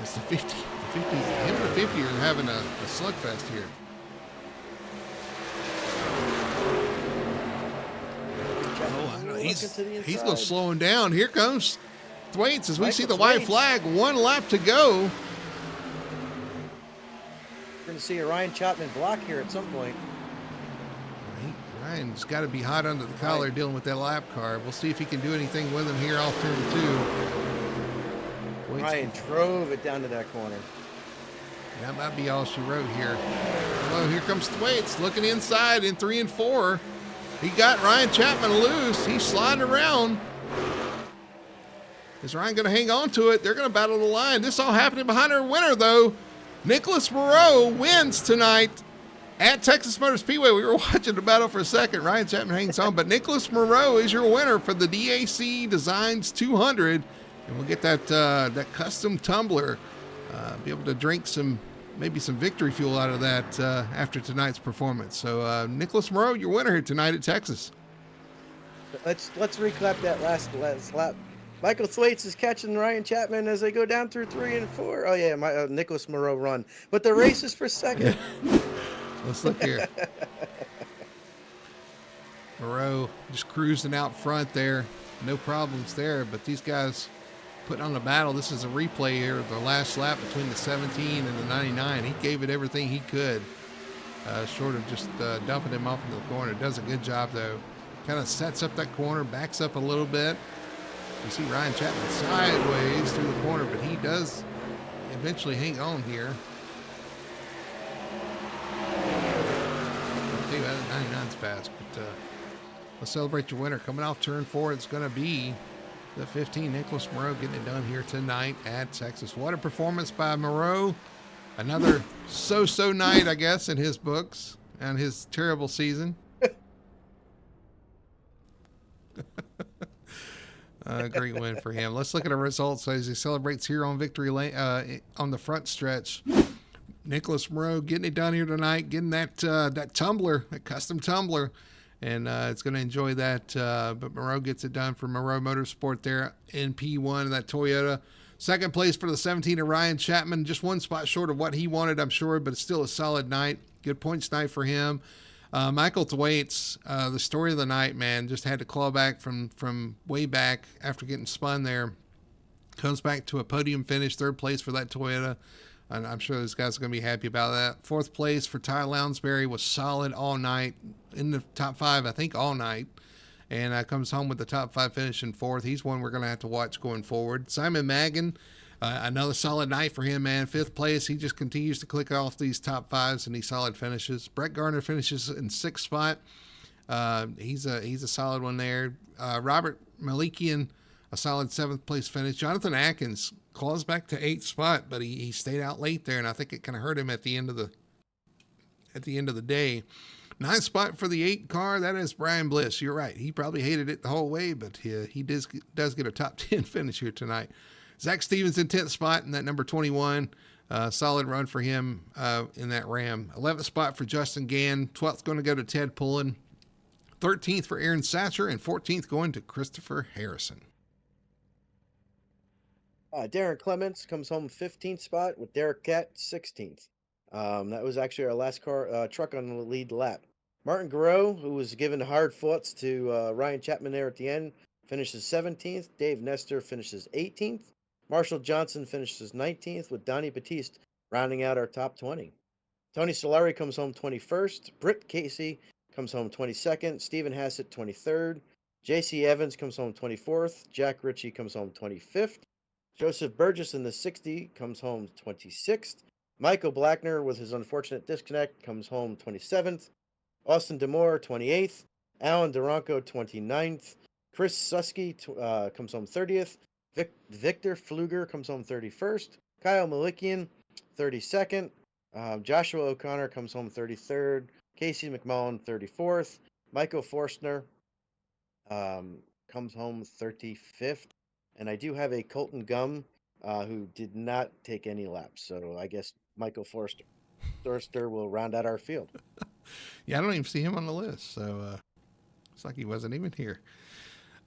It's the 50. The 50. Him and the 50 are having a slugfest here. Oh, I know. He's going to slow him down. Here comes Thwaites as we see the white flag. 1 lap to go. We're going to see a Ryan Chapman block here at some point. Ryan's got to be hot under the collar dealing with that lap car. We'll see if he can do anything with him here off turn 2. Ryan drove it down to that corner. That might be all she wrote here. Well, here comes Thwaites looking inside in 3 and 4. He got Ryan Chapman loose. He's sliding around. Is Ryan going to hang on to it? They're going to battle the line. This all happening behind our winner, though. Nicholas Moreau wins tonight at Texas Motor Speedway. We were watching the battle for a second. Ryan Chapman hangs on, but Nicholas Moreau is your winner for the DAC Designs 200. And we'll get that custom tumbler, be able to drink maybe some victory fuel out of that after tonight's performance. So Nicholas Moreau, your winner here tonight at Texas. Let's recap that last lap. Michael Thwaites is catching Ryan Chapman as they go down through 3 and 4. Oh yeah, Nicholas Moreau run, but the race is for second. Let's look here. Moreau just cruising out front there, no problems there. But these guys putting on the battle. This is a replay here of the last lap between the 17 and the 99. He gave it everything he could, short of just dumping him off into the corner. Does a good job though. Kind of sets up that corner, backs up a little bit. You see Ryan Chapman sideways through the corner, but he does eventually hang on here. I'll tell you what, 99's fast, but let's celebrate your winner. Coming off turn 4, it's going to be the 15, Nicholas Moreau, getting it done here tonight at Texas. What a performance by Moreau. Another so-so night, I guess, in his books and his terrible season. Great win for him. Let's look at the results as he celebrates here on victory lane on the front stretch. Nicholas Moreau getting it done here tonight, getting that tumbler, that custom tumbler, and it's going to enjoy that. But Moreau gets it done for Moreau Motorsport there in P1 of that Toyota. Second place for the 17 of Ryan Chapman, just 1 spot short of what he wanted, I'm sure, but it's still a solid night. Good points night for him. Michael Thwaites, the story of the night, man, just had to claw back from way back after getting spun there. Comes back to a podium finish, 3rd place for that Toyota. And I'm sure those guys are going to be happy about that. 4th place for Ty Lounsbury was solid all night, in the top 5, I think, all night. And comes home with the top 5 finish in 4th. He's one we're going to have to watch going forward. Simon Maggon, another solid night for him, man. 5th place. He just continues to click off these top 5s and these solid finishes. Brett Garner finishes in 6th spot. He's a solid one there. Robert Malikian, a solid 7th place finish. Jonathan Atkins claws back to 8th spot, but he stayed out late there, and I think it kind of hurt him at the end of the day. Ninth spot for the 8 car. That is Brian Bliss. You're right. He probably hated it the whole way, but he does get a top 10 finish here tonight. Zach Stevens in 10th spot in that number 21. Solid run for him in that Ram. 11th spot for Justin Gann. 12th going to go to Ted Pullen. 13th for Aaron Satcher, and 14th going to Christopher Harrison. Darren Clements comes home 15th spot with Derek Catt 16th. That was actually our last truck on the lead lap. Martin Garreau, who was given hard thoughts to Ryan Chapman there at the end, finishes 17th. Dave Nestor finishes 18th. Marshall Johnson finishes 19th, with Donnie Batiste rounding out our top 20. Tony Solari comes home 21st. Britt Casey comes home 22nd. Stephen Hassett 23rd. J.C. Evans comes home 24th. Jack Ritchie comes home 25th. Joseph Burgess in the 60 comes home 26th. Michael Blackner, with his unfortunate disconnect, comes home 27th. Austin Demore 28th. Alan Duranko 29th. Chris Susky comes home 30th. Victor Fluger comes home 31st. Kyle Malikian 32nd. Joshua O'Connor comes home 33rd. Casey McMullen 34th. Michael Forstner comes home 35th. And I do have a Colton Gum who did not take any laps. So I guess Michael Forster will round out our field. Yeah, I don't even see him on the list. So it's like he wasn't even here.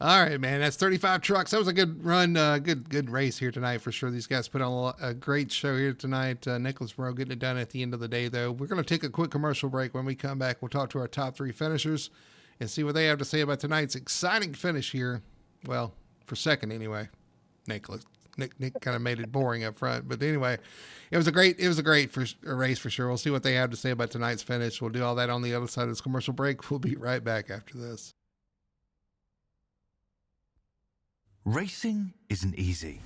All right, man. That's 35 trucks. That was a good run. Good race here tonight for sure. These guys put on a great show here tonight. Nicholas Moreau getting it done at the end of the day, though. We're going to take a quick commercial break. When we come back, we'll talk to our top 3 finishers and see what they have to say about tonight's exciting finish here. Well, for second anyway. Nick kind of made it boring up front, but anyway, it was a great race for sure. We'll see what they have to say about tonight's finish. We'll do all that on the other side of this commercial break. We'll be right back after this. Racing isn't easy,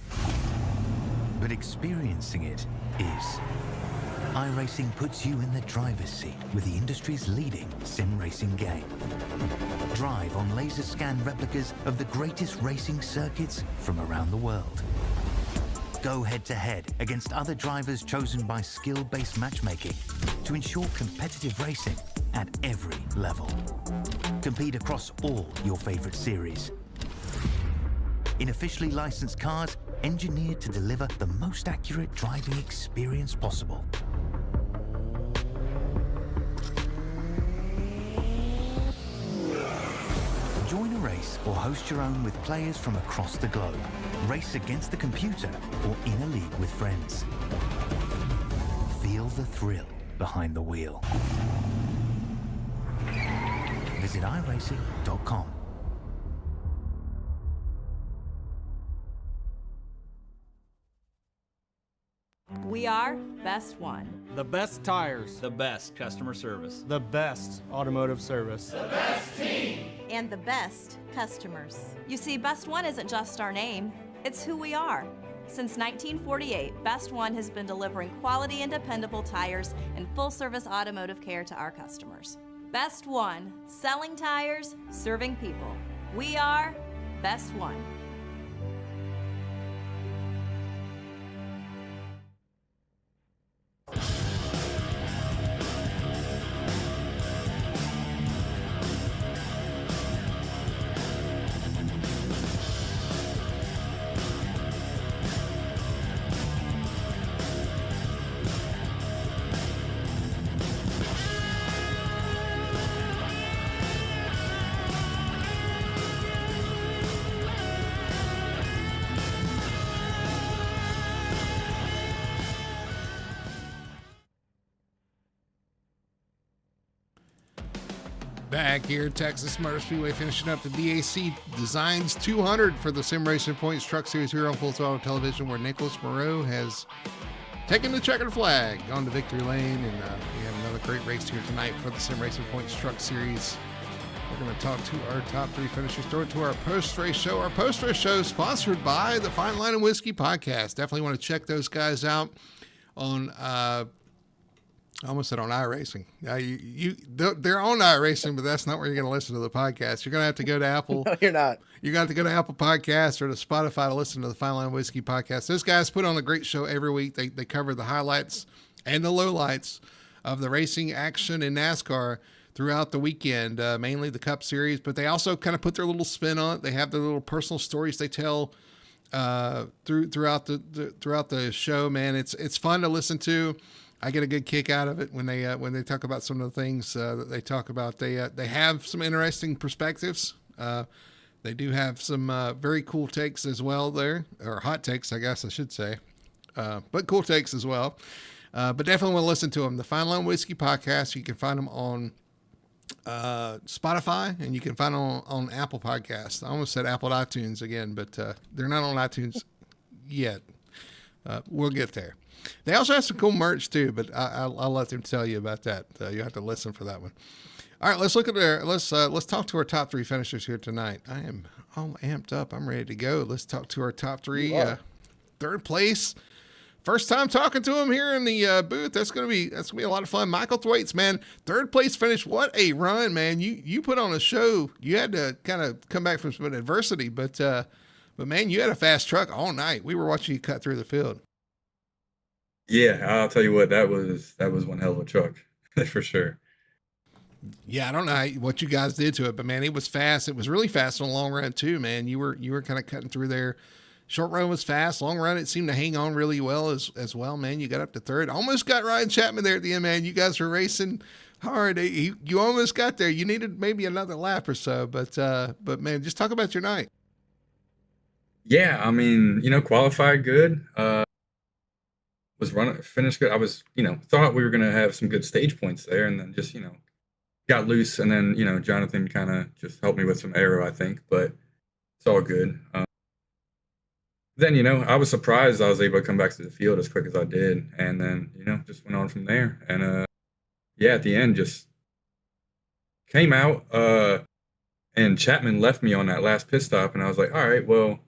but experiencing it is. iRacing puts you in the driver's seat with the industry's leading sim racing game. Drive on laser scan replicas of the greatest racing circuits from around the world. Go head-to-head against other drivers chosen by skill-based matchmaking to ensure competitive racing at every level. Compete across all your favorite series. In officially licensed cars, engineered to deliver the most accurate driving experience possible. Join a race or host your own with players from across the globe. Race against the computer or in a league with friends. Feel the thrill behind the wheel. Visit iRacing.com. We are Best One. The best tires. The best customer service. The best automotive service. And the best customers. You see, Best One isn't just our name, it's who we are. Since 1948, Best One has been delivering quality and dependable tires and full-service automotive care to our customers. Best One, selling tires, serving people. We are Best One. Back here, Texas Motor Speedway finishing up the DAC Designs 200 for the Sim Racing Points Truck Series here on Full Throttle Television, where Nicholas Moreau has taken the checkered flag onto victory lane, and we have another great race here tonight for the Sim Racing Points Truck Series. We're going to talk to our top 3 finishers, throw it to our post-race show. Our post-race show is sponsored by the Fine Line and Whiskey Podcast. Definitely want to check those guys out on I almost said on iRacing. They're on iRacing, but that's not where you're going to listen to the podcast. You're going to have to go to Apple. No, you're not. You're going to have to go to Apple Podcasts or to Spotify to listen to the Fine Line Whiskey Podcast. Those guys put on a great show every week. They cover the highlights and the lowlights of the racing action in NASCAR throughout the weekend, mainly the Cup Series, but they also kind of put their little spin on it. They have their little personal stories they tell throughout the show. Man, it's fun to listen to. I get a good kick out of it when they talk about some of the things that they talk about. They have some interesting perspectives. They do have some very cool takes as well there, or hot takes, I guess I should say, but cool takes as well. But definitely want to listen to them. The Fine Line Whiskey Podcast, you can find them on Spotify, and you can find them on Apple Podcasts. I almost said Apple iTunes again, but they're not on iTunes yet. We'll get there. They also have some cool merch too, but I'll let them tell you about that. You have to listen for that one. All right, let's look at let's talk to our top 3 finishers here tonight. I am all amped up. I'm ready to go. Let's talk to our top 3. Third place. First time talking to him here in the booth. That's gonna be a lot of fun. Michael Thwaites, man, third place finish. What a run, man! You put on a show. You had to kind of come back from some adversity, but man, you had a fast truck all night. We were watching you cut through the field. Yeah, I'll tell you what, that was one hell of a truck for sure. Yeah, I don't know what you guys did to it, but man, it was fast. It was really fast on the long run too, man. You were kind of cutting through there. Short run was fast. Long run, it seemed to hang on really well as well, man. You got up to third. Almost got Ryan Chapman there at the end, man. You guys were racing hard. You almost got there. You needed maybe another lap or so, but man, just talk about your night. Yeah, I mean, qualified good. Finished good. I was, thought we were gonna have some good stage points there, and then just, got loose, and then Jonathan kind of just helped me with some aero, I think, but it's all good. Then I was surprised I was able to come back to the field as quick as I did, and then just went on from there. And yeah, at the end just came out, and Chapman left me on that last pit stop, and I was like, all right, well,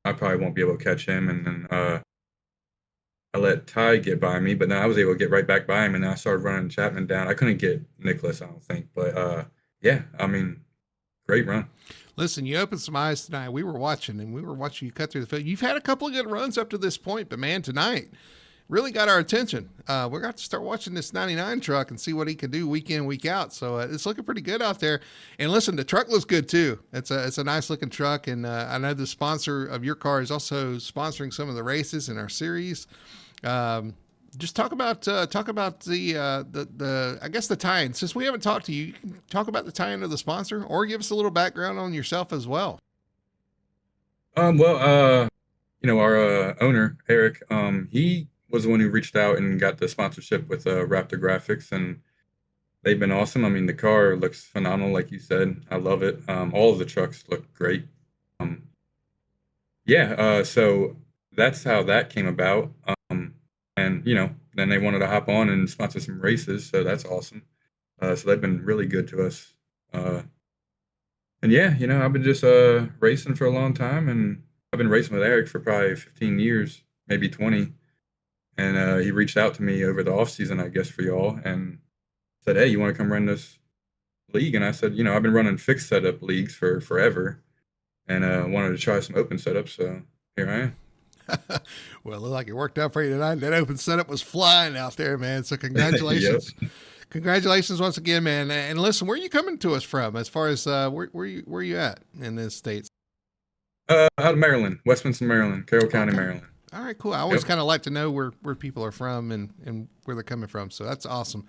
I probably won't be able to catch him. And then I let Ty get by me, but then I was able to get right back by him, and then I started running Chapman down. I couldn't get Nicholas, I don't think, but yeah, I mean, great run. Listen, you opened some eyes tonight. We were watching you cut through the field. You've had a couple of good runs up to this point, but man, tonight really got our attention. We're going to start watching this 99 truck and see what he can do week in, week out. So it's looking pretty good out there. And listen, the truck looks good too. It's a nice looking truck. And I know the sponsor of your car is also sponsoring some of the races in our series. Just talk about the I guess the tie-in. Since we haven't talked to you, you can talk about the tie-in of the sponsor, or give us a little background on yourself as well. Well, our owner Eric, he was the one who reached out and got the sponsorship with Wraptor Graphics, and they've been awesome. I mean, the car looks phenomenal, like you said. I love it. All of the trucks look great. So that's how that came about. And then they wanted to hop on and sponsor some races, so that's awesome. So they've been really good to us. And yeah, I've been just racing for a long time, and I've been racing with Eric for probably 15 years, maybe 20. And he reached out to me over the off season, I guess, for y'all, and said, "Hey, you want to come run this league?" And I said, I've been running fixed setup leagues for forever, and wanted to try some open setups, so here I am. Well, it looked like it worked out for you tonight. That open setup was flying out there, man. So congratulations. Yep. Congratulations once again, man. And listen, where are you coming to us from as far as where you at in the States? Out of Maryland, Westminster, Maryland, Carroll County, Maryland. All right, cool. I always kind of like to know where people are from and where they're coming from. So that's awesome.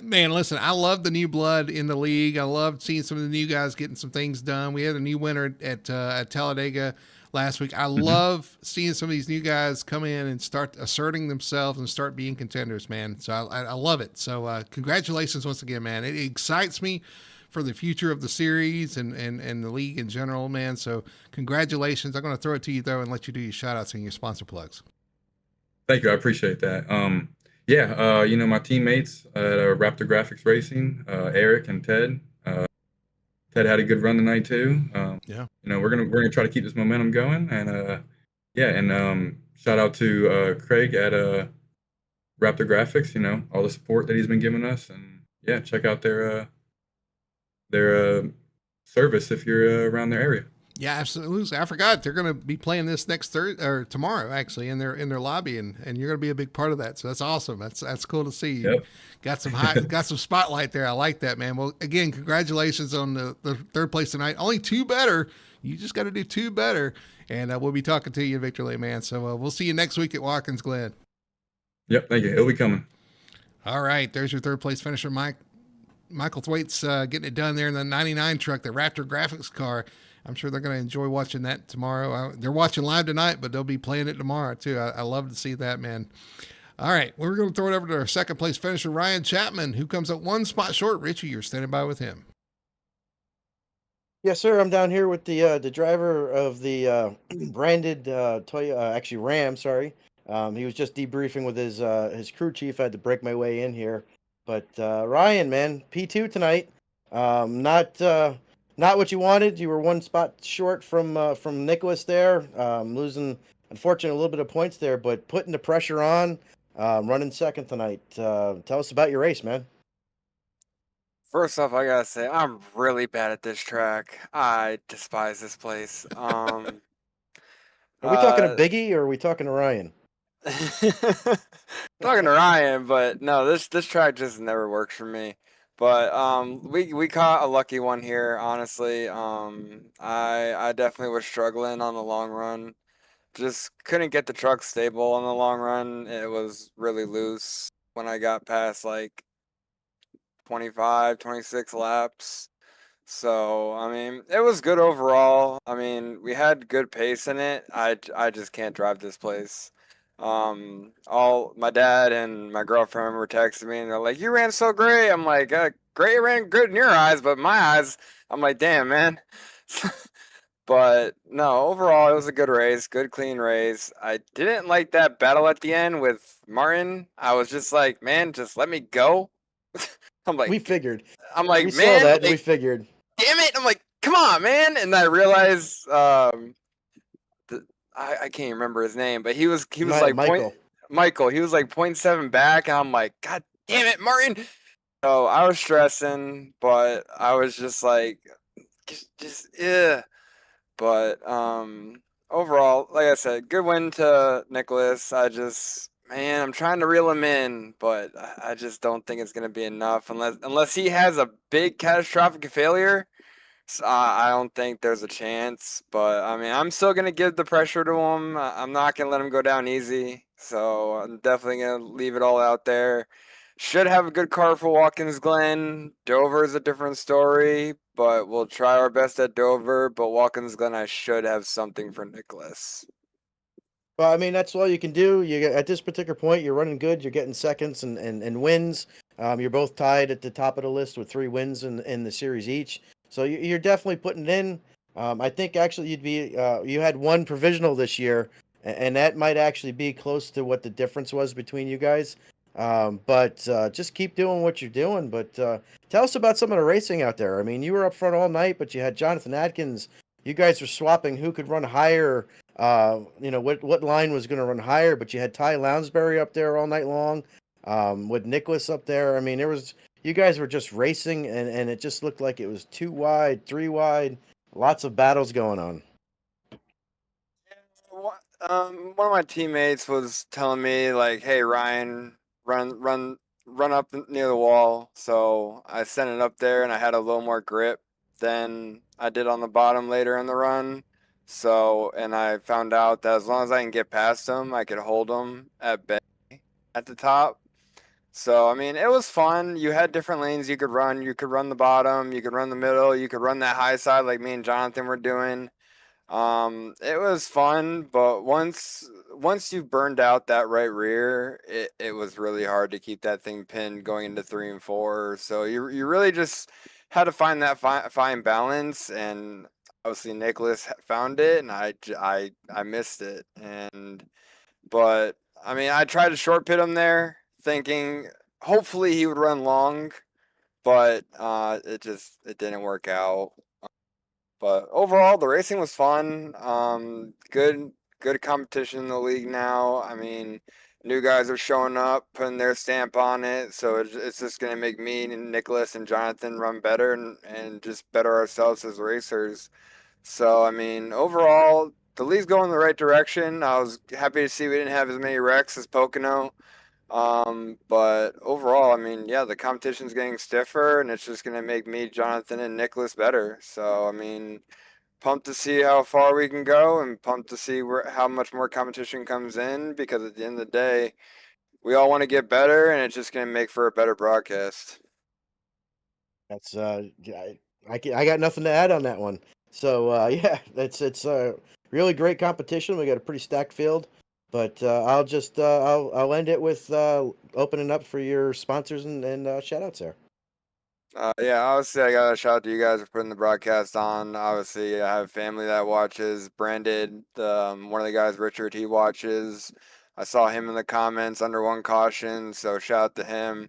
Man, listen, I love the new blood in the league. I love seeing some of the new guys getting some things done. We had a new winner at Talladega last week. I love seeing some of these new guys come in and start asserting themselves and start being contenders, man. So I love it. So congratulations once again, man. It excites me for the future of the series and the league in general, man. So congratulations. I'm going to throw it to you, though, and let you do your shout-outs and your sponsor plugs. Thank you. I appreciate that. My teammates at Wraptor Graphics Racing, Eric and Ted. Ted had a good run tonight too. We're gonna try to keep this momentum going, and shout out to Craig at Wraptor Graphics. All the support that he's been giving us, and check out their service if you're around their area. Yeah, absolutely. I forgot they're going to be playing this next Thursday or tomorrow, actually, in their lobby, and you're going to be a big part of that. So that's awesome. That's cool to see. You Yep. got some spotlight there. I like that, man. Well, again, congratulations on the third place tonight. Only two better. You just got to do two better, and we'll be talking to you, Victor Lee, man. So we'll see you next week at Watkins Glen. Yep. Thank you. It'll be coming. All right, there's your third place finisher, Michael Thwaites, getting it done there in the 99 truck, the Wraptor graphics car. I'm sure they're going to enjoy watching that tomorrow. They're watching live tonight, but they'll be playing it tomorrow too. I love to see that, man. All right, we're going to throw it over to our second place finisher, Ryan Chapman, who comes up one spot short. Richie, you're standing by with him. Yes, sir. I'm down here with the driver of the branded Toyota, actually Ram. Sorry, he was just debriefing with his crew chief. I had to break my way in here, but Ryan, man, P2 tonight. Not what you wanted. You were one spot short from Nicholas there, losing, unfortunately, a little bit of points there, but putting the pressure on, running second tonight. Tell us about your race, man. First off, I gotta say I'm really bad at this track. I despise this place. Are we talking to Uh, Biggie or are we talking to Ryan? talking to Ryan, but no, this track just never works for me. But we caught a lucky one here, honestly. I definitely was struggling on the long run. Just couldn't get the truck stable on the long run. It was really loose when I got past like 25, 26 laps. So, I mean, it was good overall. I mean, we had good pace in it. I just can't drive this place. All my dad and my girlfriend were texting me and they're like, "You ran so great." I'm like, "Great, ran good in your eyes, but my eyes," I'm like, "Damn, man." But no, overall, it was a good race, good clean race. I didn't like that battle at the end with Martin. I was just like, "Man, just let me go." I'm We like, figured. I'm like, We saw "Man, that and we like, figured. damn it!" I'm like, "Come on, man!" And I realized, I can't remember his name, but he was like Michael. Michael. He was like 0.7 back, and I'm like, "God damn it, Martin!" So I was stressing, but I was just like, just yeah. But overall, like I said, good win to Nicholas. Man, I'm trying to reel him in, but I just don't think it's gonna be enough unless he has a big catastrophic failure. I don't think there's a chance, but I mean, I'm still gonna give the pressure to him. I'm not gonna let him go down easy. So I'm definitely gonna leave it all out there. Should have a good car for Watkins Glen. Dover is a different story, but we'll try our best at Dover. But Watkins Glen, I should have something for Nicholas. Well, I mean, that's all you can do. At this particular point, you're running good. You're getting seconds and wins. You're both tied at the top of the list with 3 wins in the series each. So you're definitely putting it in. I think actually you had one provisional this year, and that might actually be close to what the difference was between you guys. But just keep doing what you're doing. But tell us about some of the racing out there. I mean, you were up front all night, but you had Jonathan Atkins. You guys were swapping who could run higher. What line was going to run higher, but you had Ty Lounsbury up there all night long, with Nicholas up there. I mean, you guys were just racing, and it just looked like it was 2 wide, 3 wide, lots of battles going on. One of my teammates was telling me like, "Hey Ryan, run up near the wall." So I sent it up there, and I had a little more grip than I did on the bottom later in the run. So, and I found out that as long as I can get past him, I could hold him at bay at the top. So, I mean, it was fun. You had different lanes you could run. You could run the bottom, you could run the middle, you could run that high side like me and Jonathan were doing. It was fun, but once you burned out that right rear, it was really hard to keep that thing pinned going into 3 and 4. So you really just had to find that fine balance, and obviously Nicholas found it, and I missed it. But I mean, I tried to short pit him there, thinking hopefully he would run long, but it didn't work out. But overall, the racing was fun. Good competition in the league now. I mean, new guys are showing up, putting their stamp on it. So it's just going to make me and Nicholas and Jonathan run better and just better ourselves as racers. So, I mean, overall, the league's going in the right direction. I was happy to see we didn't have as many wrecks as Pocono. But overall, I mean, yeah, the competition's getting stiffer, and it's just going to make me, Jonathan, and Nicholas better. So, I mean, pumped to see how far we can go, and pumped to see how much more competition comes in, because at the end of the day, we all want to get better, and it's just going to make for a better broadcast. That's I got nothing to add on that one. So yeah, it's a really great competition. We got a pretty stacked field, but I'll end it with opening up for your sponsors and shout outs there. Yeah, obviously, I got to shout out to you guys for putting the broadcast on. Obviously, I have family that watches. Branded, one of the guys, Richard, he watches. I saw him in the comments under one caution, so shout out to him.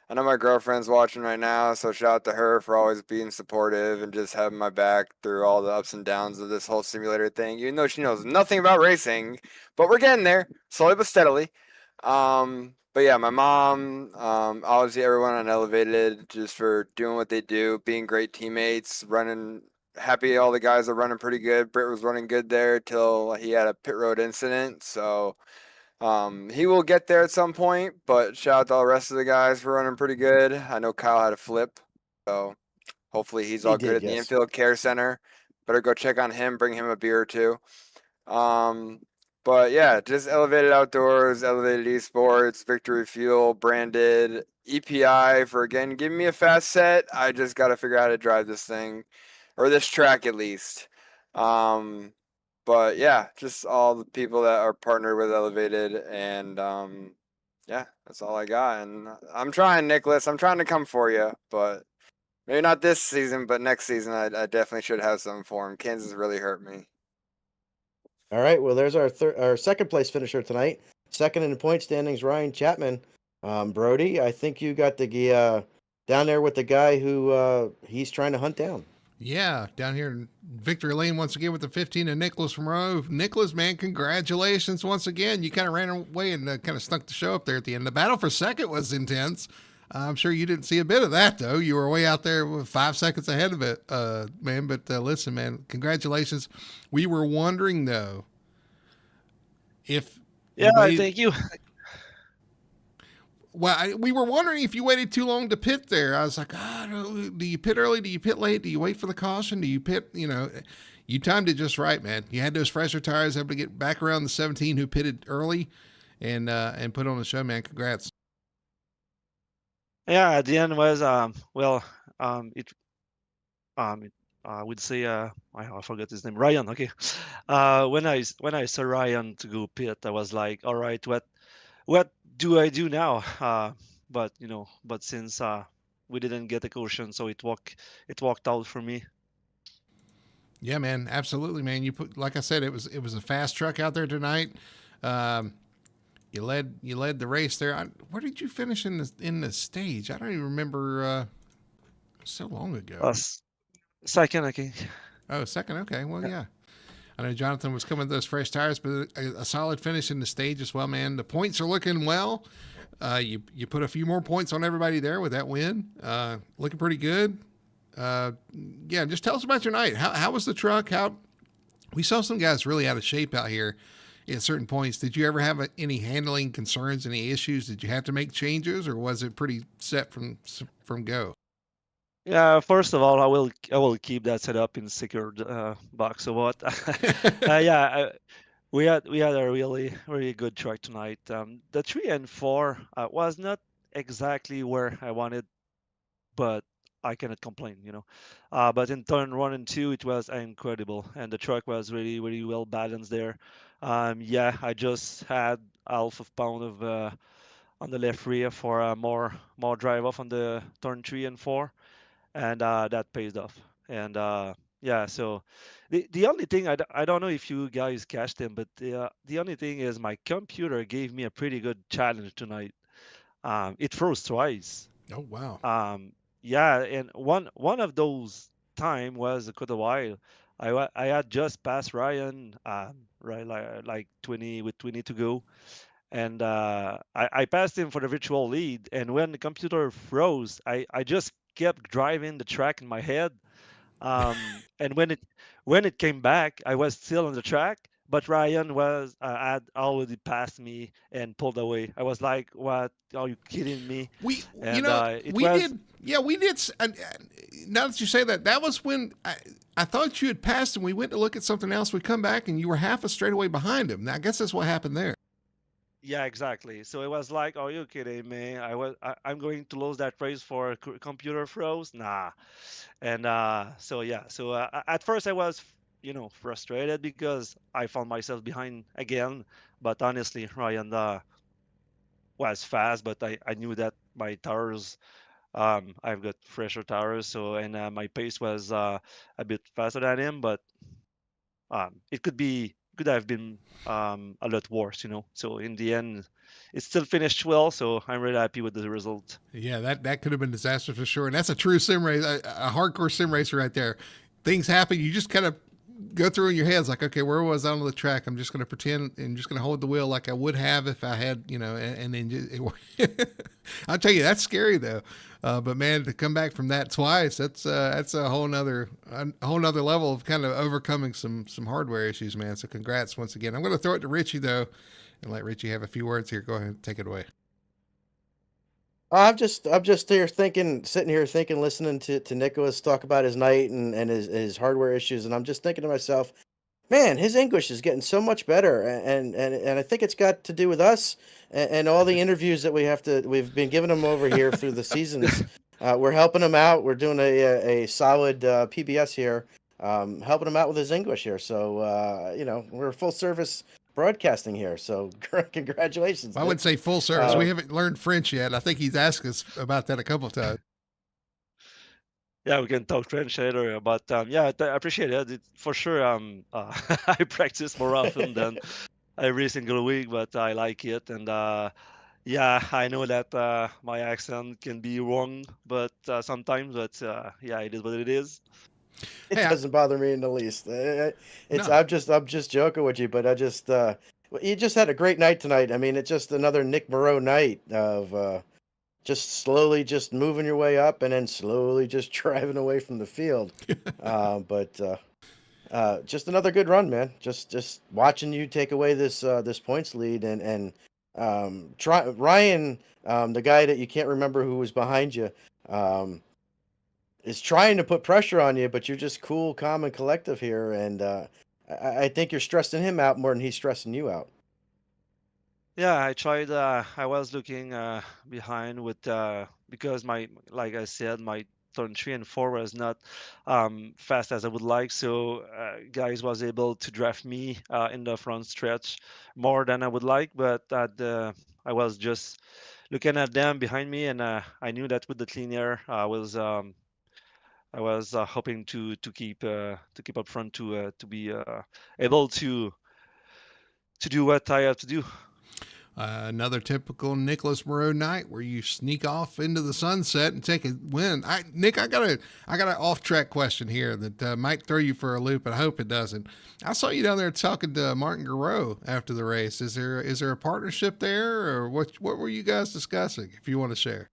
I know my girlfriend's watching right now, so shout out to her for always being supportive and just having my back through all the ups and downs of this whole simulator thing, even though she knows nothing about racing. But we're getting there, slowly but steadily. But yeah, my mom, obviously everyone on Elevated, just for doing what they do, being great teammates, running. Happy all the guys are running pretty good. Britt was running good there till he had a pit road incident, so he will get there at some point, but shout out to all the rest of the guys for running pretty good. I know Kyle had a flip, so hopefully he's all good at the Infield Care Center. Better go check on him, bring him a beer or two. But yeah, just Elevated Outdoors, Elevated Esports, Victory Fuel, Branded, EPI for, again, giving me a fast set. I just got to figure out how to drive this thing, or this track at least. But yeah, just all the people that are partnered with Elevated, and yeah, that's all I got. And I'm trying, Nicholas. I'm trying to come for you, but maybe not this season, but next season I definitely should have something for him. Kansas really hurt me. All right, well, there's our second place finisher tonight. Second in the point standings, Ryan Chapman. Brody, I think you got the down there with the guy who he's trying to hunt down. Yeah, down here in Victory Lane once again with the 15 and Nicholas from Rove. Nicholas, man, congratulations once again. You kind of ran away and kind of snuck the show up there at the end. The battle for second was intense. I'm sure you didn't see a bit of that, though. You were way out there with 5 seconds ahead of it, man. But listen, man, congratulations. We were wondering, though, if... Thank you. Well, we were wondering if you waited too long to pit there. I was like, do you pit early? Do you pit late? Do you wait for the caution? Do you pit, you timed it just right, man. You had those fresher tires, able to get back around the 17 who pitted early and put on the show, man. Congrats. Yeah, at the end was I would say I forgot his name, Ryan. Okay, when I saw Ryan to go pit, I was like, all right, what do I do now? But since we didn't get a caution, so it worked out for me. Yeah, man, absolutely, man. You put, like I said, it was a fast truck out there tonight. You led the race there. Where did you finish in the stage? I don't even remember. So long ago. Second, I think. Oh, second. Okay. Well, yeah. I know Jonathan was coming with those fresh tires, but a solid finish in the stage as well, man. The points are looking well. You put a few more points on everybody there with that win. Looking pretty good. Yeah, just tell us about your night. How was the truck? We saw some guys really out of shape out here at certain points. Did you ever have any handling concerns, any issues? Did you have to make changes, or was it pretty set from go? Yeah, first of all, I will keep that set up in secured box or what. We had a really good truck tonight. The 3 and 4 was not exactly where I wanted, but I cannot complain, But in turn 1 and 2, it was incredible, and the truck was really, really well balanced there. I just had half a pound of on the left rear for more drive off on the turn 3 and 4. And that pays off. And so the only thing I don't know if you guys catch them, but the only thing is my computer gave me a pretty good challenge tonight. It froze twice. Oh wow. And one of those time was quite a while. I had just passed Ryan, right, like 20 to go, and I passed him for the virtual lead. And when the computer froze, I just kept driving the track in my head And when it came back, I was still on the track, but Ryan had already passed me and pulled away. I was like, "What? Are you kidding me?" We, And it we was did. Yeah, we did. Now that you say that, that was when I thought you had passed, and we went to look at something else. We come back, and you were half a straightaway behind him. Now, I guess that's what happened there. yeah, exactly. So it was like, "Are you kidding me? I'm going to lose that race for a computer froze? Nah." And so yeah, so at first I was frustrated because I found myself behind again. But honestly, Ryan was fast, but I knew that my tires, I've got fresher tires, so and my pace was a bit faster than him, but it could have been a lot worse, So in the end, it still finished well, so I'm really happy with the result. Yeah, that could have been disastrous for sure. And that's a true sim race, a hardcore sim racer right there. Things happen. You just kind of go through in your head. It's like, okay, where was I on the track? I'm just going to pretend and just going to hold the wheel like I would have if I had, and then I'll tell you, that's scary though. But man, to come back from that twice, that's a whole nother level of kind of overcoming some hardware issues, man. So congrats once again. I'm going to throw it to Richie though, and let Richie have a few words here. Go ahead and take it away. I'm just here sitting here thinking, listening to Nicholas talk about his night and his hardware issues, and I'm just thinking to myself, man, his English is getting so much better, and I think it's got to do with us and all the interviews that we've been giving him over here through the seasons. We're helping him out. We're doing a solid PBS here, helping him out with his English here. So we're full service broadcasting here. So congratulations. I wouldn't say full service. We haven't learned French yet. I think he's asked us about that a couple of times. Yeah, we can talk French later, but yeah, I appreciate it. For sure, I practice more often than every single week, but I like it. And yeah, I know that my accent can be wrong, but sometimes, but yeah, it is what it is. It Hey, doesn't bother me in the least. It's No. I'm just joking with you, but you just had a great night tonight. I mean, it's just another Nick Moreau night of just slowly just moving your way up and then slowly just driving away from the field. But just another good run, man. Just watching you take away this points lead and try Ryan, the guy that you can't remember who was behind you. Is trying to put pressure on you, but you're just cool, calm, and collective here. And I think you're stressing him out more than he's stressing you out. Yeah, I tried. I was looking behind with because like I said, my turn 3 and 4 was not fast as I would like. So guys was able to draft me in the front stretch more than I would like. But I was just looking at them behind me, and I knew that with the clean air, I was hoping to keep up front to be able to do what I have to do. Another typical Nicholas Moreau night where you sneak off into the sunset and take a win. Nick, I got an off track question here that might throw you for a loop, but I hope it doesn't. I saw you down there talking to Martin Garreau after the race. Is there a partnership there, or what were you guys discussing? If you want to share.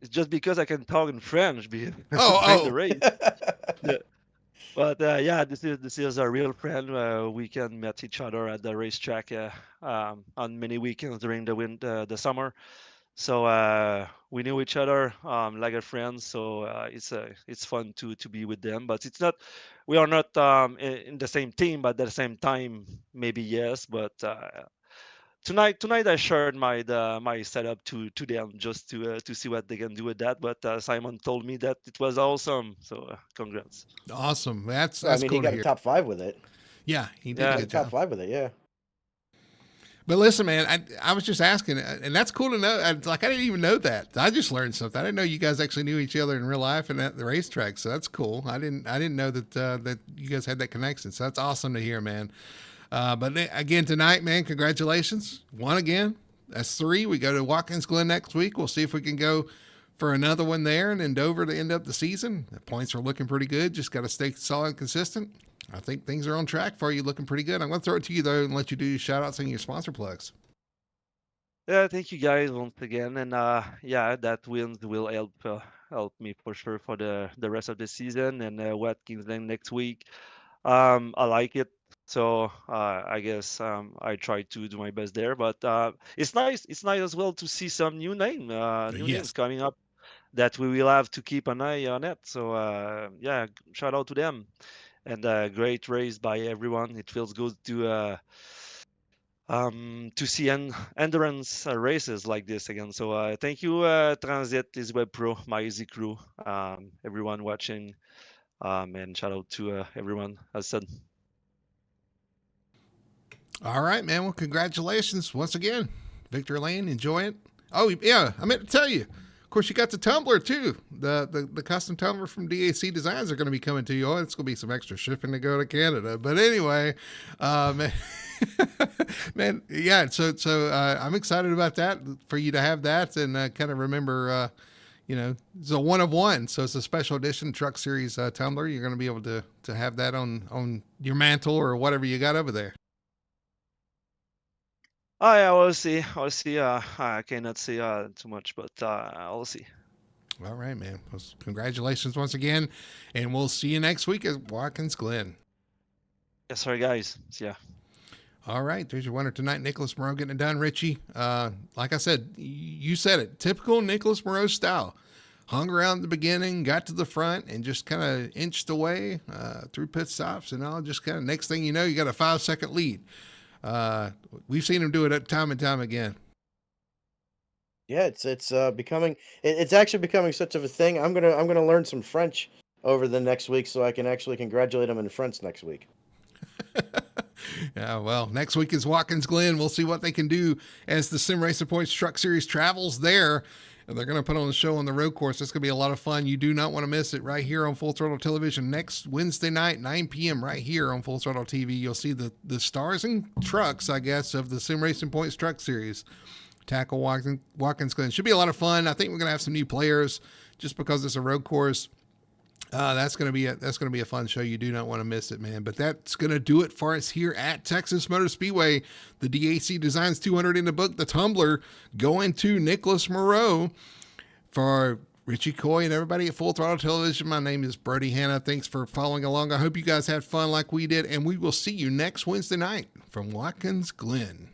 It's just because I can talk in French behind Oh, the race. Yeah. But yeah, this is a real friend. We can meet each other at the racetrack on many weekends during the summer. So we knew each other like a friend. So it's fun to be with them. But we are not in the same team, but at the same time, maybe yes. But tonight I shared my setup to them just to see what they can do with that. But Simon told me that it was awesome. So congrats. awesome. That's I mean, cool he to got a hear. top 5 with it. Yeah, he did Yeah. a Got a good top job. 5 with it, yeah. But listen, man, I was just asking, and that's cool to know. I didn't even know that. I just learned something. I didn't know you guys actually knew each other in real life and at the racetrack. So that's cool. I didn't know that you guys had that connection. So that's awesome to hear, man. But again tonight, man, congratulations. Won again. That's 3. We go to Watkins Glen next week. We'll see if we can go for another one there and in Dover to end up the season. The points are looking pretty good. Just got to stay solid and consistent. I think things are on track for you, looking pretty good. I'm going to throw it to you, though, and let you do your shout-outs and your sponsor plugs. Yeah, thank you guys once again, and yeah, that wins will help help me for sure for the rest of the season. And Watkins then next week. I like it. So I guess I try to do my best there. But it's nice. It's nice as well to see some new names Yes. coming up that we will have to keep an eye on it. So yeah, shout out to them. And great race by everyone. It feels good to see endurance races like this again. So thank you, Transit, is Web Pro, my Easy Crew, everyone watching, and shout out to everyone, as said. All right, man. Well, congratulations once again, Victor Lane. Enjoy it. Oh yeah, I meant to tell you. Of course, you got the tumbler too. The custom tumbler from DAC Designs are going to be coming to you. Oh, it's going to be some extra shipping to go to Canada. But anyway, man, man, yeah. So I'm excited about that for you to have that and kind of remember. You know, it's a one of one, so it's a special edition Truck Series tumbler. You're going to be able to have that on your mantle or whatever you got over there. Oh yeah, we'll see. I'll see. I cannot say too much, but I'll see. All right, man. Well, congratulations once again, and we'll see you next week at Watkins Glen. Yes, sorry guys. See ya. All right, there's your winner tonight, Nicholas Moreau, getting it done. Richie, like I said, you said it, typical Nicholas Moreau style. Hung around at the beginning, got to the front, and just kind of inched away through pit stops, and all just kind of next thing you know, you got a 5-second lead. We've seen him do it time and time again. Yeah, it's becoming it's actually becoming such of a thing. I'm gonna learn some French over the next week so I can actually congratulate him in French next week. Yeah, well, next week is Watkins Glen. We'll see what they can do as the Sim Racing Points Truck Series travels there. And they're going to put on the show on the road course. It's going to be a lot of fun. You do not want to miss it right here on Full Throttle Television next Wednesday night, 9 p.m. right here on Full Throttle TV. You'll see the stars and trucks, I guess, of the Sim Racing Points Truck Series. Tackle Watkins Glen. Should be a lot of fun. I think we're going to have some new players just because it's a road course. That's gonna be a fun show. You do not want to miss it, man. But that's gonna do it for us here at Texas Motor Speedway. The DAC Designs 200 in the book. The tumbler going to Nicholas Moreau. For Richie Coy and everybody at Full Throttle Television, my name is Brody Hanna. Thanks for following along. I hope you guys had fun like we did, and we will see you next Wednesday night from Watkins Glen.